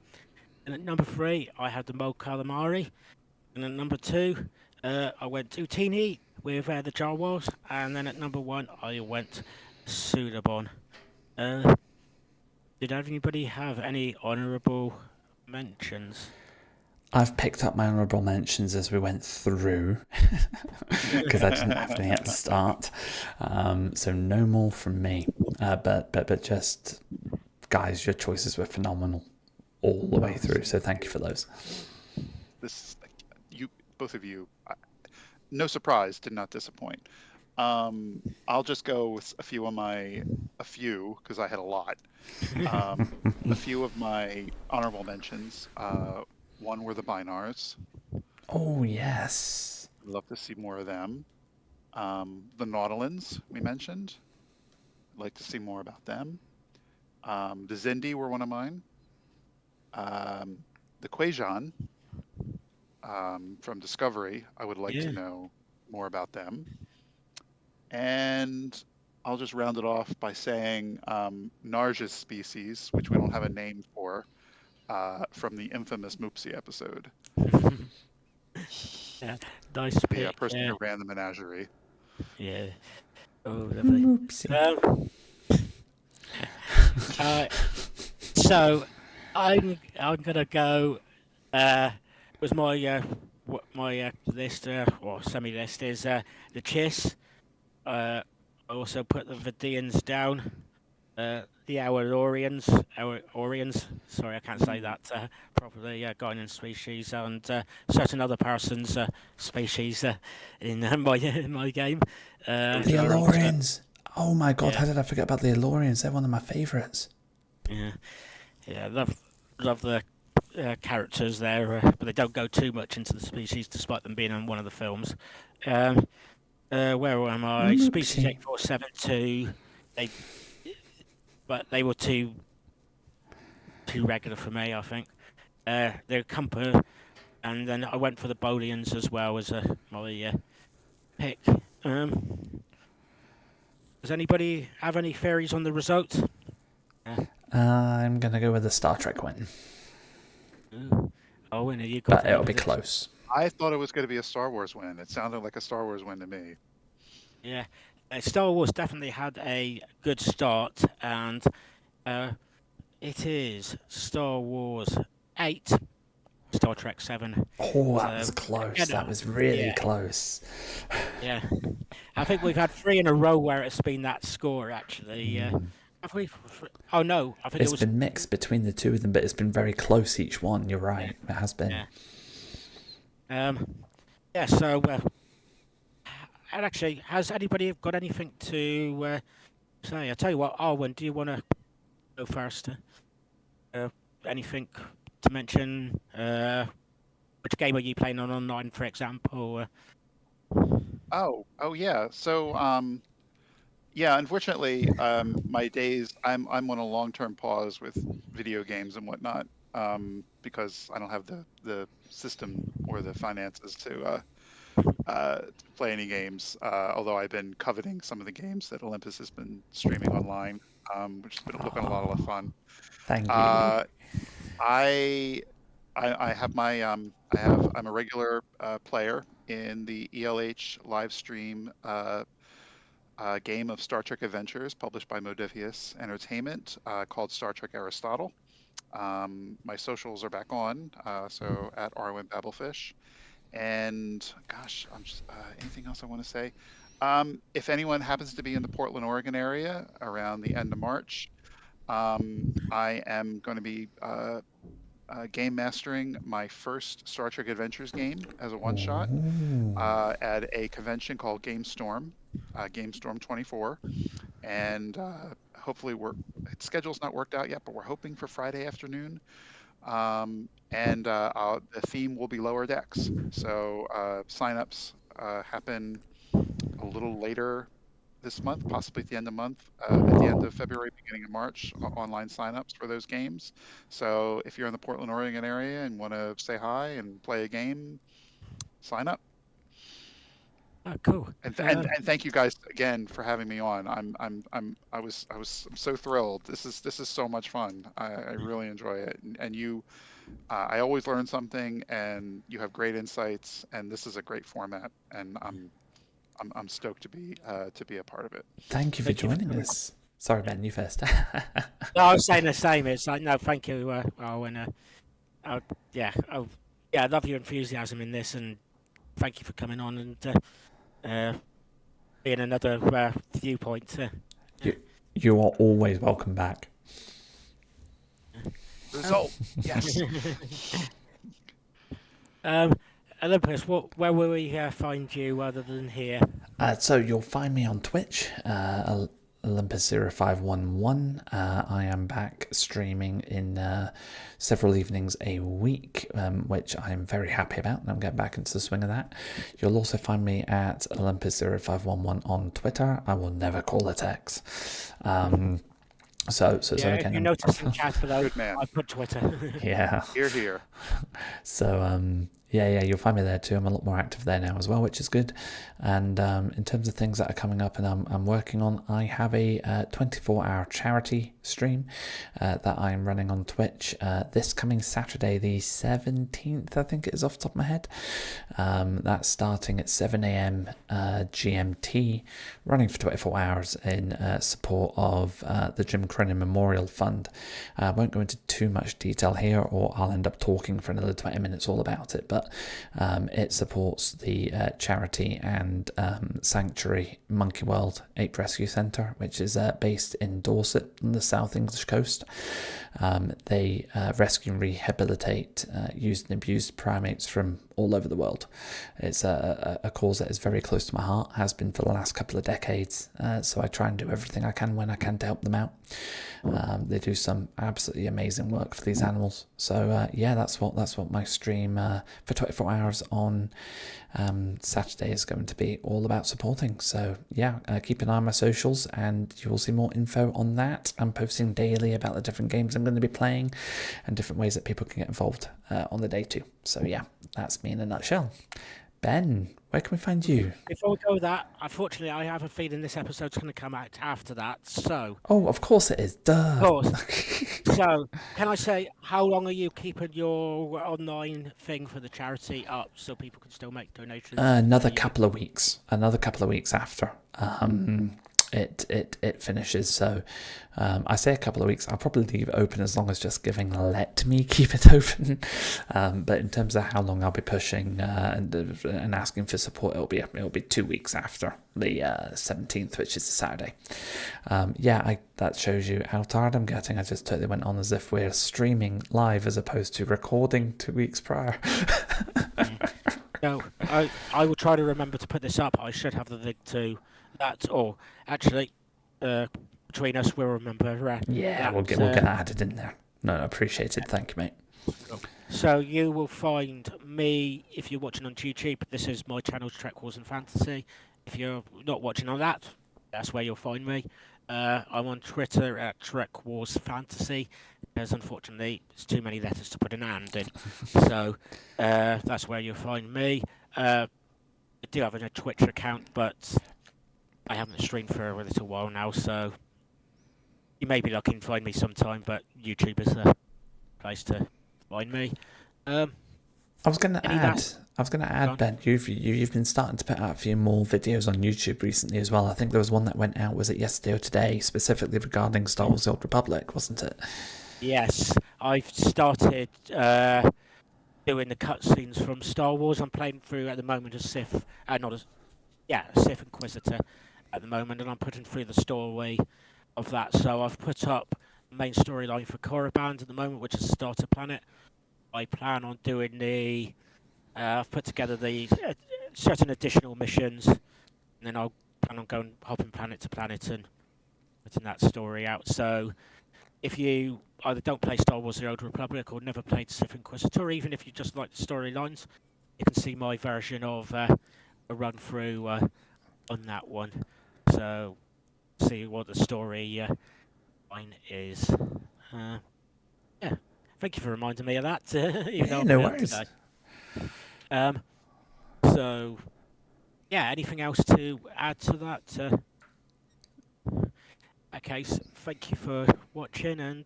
And at number 3, I had the Mo Calamari. And at number 2, I went Utini with the Jawas. And then at number 1, I went Suliban. Did anybody have any honourable mentions? I've picked up my honourable mentions as we went through because I didn't have any at the start. So no more from me. But just, guys, your choices were phenomenal all the way through. So thank you for those. This, you, both of you, no surprise, did not disappoint. I'll just go with a few because I had a lot. A few of my honorable mentions. One were the Binars. Oh, yes. I'd love to see more of them. The Nautilins we mentioned. I'd like to see more about them. The Zindi were one of mine. The Quajan from Discovery, I would like to know more about them. And I'll just round it off by saying Narja's species, which we don't have a name for, from the infamous Moopsie episode. Yeah, nice pick. The person who ran the menagerie. Yeah. Oh, lovely. Moopsie. So I'm gonna go. Was my list or semi-list is the Chiss. I also put the Vidians down. The Orions. Sorry, I can't say that properly. Guinan species and certain other person's species in my game. The Elorians. Oh my god, how did I forget about the Elorians? They're one of my favourites. Yeah, love the characters there, but they don't go too much into the species, despite them being on one of the films. Where am I? Oopsie. Species 8472. But they were too regular for me, I think. They're Compa, and then I went for the Bolians as well as my pick. Does anybody have any theories on the result? I'm going to go with the Star Trek win. Owen, are you? But it'll be close. I thought it was going to be a Star Wars win. It sounded like a Star Wars win to me. Yeah, Star Wars definitely had a good start, and it is Star Wars 8, Star Trek 7. Oh, that was close. That was really close. Yeah, I think we've had 3 in a row where it's been that score, actually. Have we? Oh, no. I think it's been mixed between the two of them, but it's been very close each one. You're right. It has been. So... and actually, has anybody got anything to say? I tell you what, Arwyn, do you want to go first? Anything to mention? Which game are you playing on online, for example? Oh yeah. So unfortunately, my days I'm on a long-term pause with video games and whatnot because I don't have the system or the finances to play any games, although I've been coveting some of the games that Olympus has been streaming online, which has been looking a lot of fun. Thank you. I have I'm a regular player in the ELH live stream game of Star Trek Adventures published by Modifius Entertainment called Star Trek Aristotle. My socials are back on, so at Arwyn Babblefish. And gosh, I'm just, anything else I want to say? If anyone happens to be in the Portland, Oregon area around the end of March, I am going to be game mastering my first Star Trek Adventures game as a one-shot at a convention called GameStorm, GameStorm 24. And hopefully schedule's not worked out yet, but we're hoping for Friday afternoon. The theme will be lower decks. So signups happen a little later this month, possibly at the end of February, beginning of March, online signups for those games. So if you're in the Portland, Oregon area and want to say hi and play a game, sign up. Oh, cool. And thank you guys again for having me on. I'm so thrilled. This is so much fun. I really enjoy it. And you, I always learn something, and you have great insights, and this is a great format, and I'm stoked to be a part of it. Thank you for joining us. Sorry, Ben, you first. No, I was saying the same. It's like, no, thank you, Owen. I love your enthusiasm in this, and thank you for coming on and being another viewpoint. You are always welcome back. Result, yes. Olympus, where will we find you other than here? So you'll find me on Twitch, Olympus0511. I am back streaming in several evenings a week, which I'm very happy about, and I'm getting back into the swing of that. You'll also find me at Olympus0511 on Twitter. I will never call it X. So again, if you notice in chat below, Good man. I put Twitter. yeah. Here. So you'll find me there too. I'm a lot more active there now as well, which is good. And in terms of things that are coming up and I'm working on, I have a 24-hour charity stream that I'm running on Twitch this coming Saturday, the 17th, I think it is off the top of my head. That's starting at 7 a.m. GMT, running for 24 hours in support of the Jim Cronin Memorial Fund. I won't go into too much detail here, or I'll end up talking for another 20 minutes all about it, but it supports the charity and sanctuary Monkey World Ape Rescue Centre, which is based in Dorset on the South English coast. They rescue and rehabilitate used and abused primates from all over the world. It's a cause that is very close to my heart, has been for the last couple of decades, so I try and do everything I can when I can to help them out. They do some absolutely amazing work for these animals. So that's what my stream for 24 hours on Saturday is going to be all about supporting. So keep an eye on my socials and you will see more info on that. I'm posting daily about the different games I'm going to be playing and different ways that people can get involved on the day too. So that's me in a nutshell. Ben, where can we find you? Before we go with that, unfortunately, I have a feeling this episode's going to come out after that, so... Oh, of course it is. Duh. Of course. So, can I say, how long are you keeping your online thing for the charity up so people can still make donations? Another couple of weeks after it finishes. So I say a couple of weeks. I'll probably leave it open as long as just giving let me keep it open. But in terms of how long I'll be pushing and asking for support, it'll be 2 weeks after the 17th, which is the Saturday. That shows you how tired I'm getting. I just totally went on as if we're streaming live as opposed to recording 2 weeks prior. So I will try to remember to put this up. I should have the link to that, or actually, between us, we'll remember. We'll get that added in there. No, appreciate it. Thank you, mate. So you will find me if you're watching on YouTube. This is my channel, TrekWars and Fantasy. If you're not watching on that, that's where you'll find me. I'm on Twitter at TrekWars Fantasy, because unfortunately there's too many letters to put an and in. So that's where you'll find me. I do have a Twitch account, but I haven't streamed for a little while now, so you may be lucky to find me sometime, but YouTube is the place to find me. I was going to add, Ben, you've been starting to put out a few more videos on YouTube recently as well. I think there was one that went out, was it yesterday or today, specifically regarding Star Wars: The Old Republic, wasn't it? Yes, I've started doing the cutscenes from Star Wars. I'm playing through at the moment as Sith, Sith Inquisitor at the moment, and I'm putting through the story of that. So I've put up the main storyline for Korriban at the moment, which is Starter Planet. I plan on doing I've put together the certain additional missions, and then I'll plan on going hopping planet to planet and putting that story out. So if you either don't play Star Wars: The Old Republic or never played Sith Inquisitor, or even if you just like the storylines, you can see my version of a run through on that one. So see what the story line is. Thank you for reminding me of that. No worries. So, anything else to add to that? Okay, so thank you for watching, and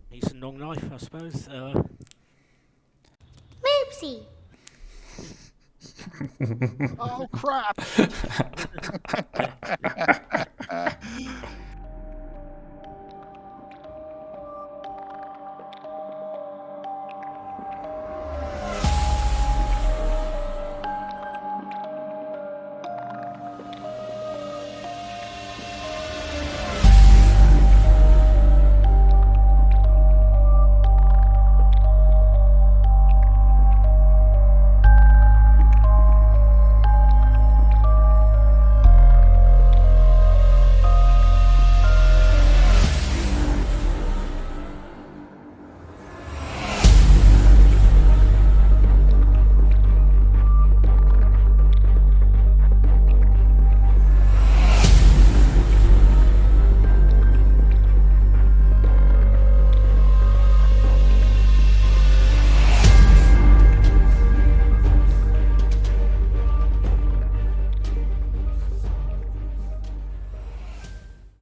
peace and long life, I suppose. Moopsie. Oh crap!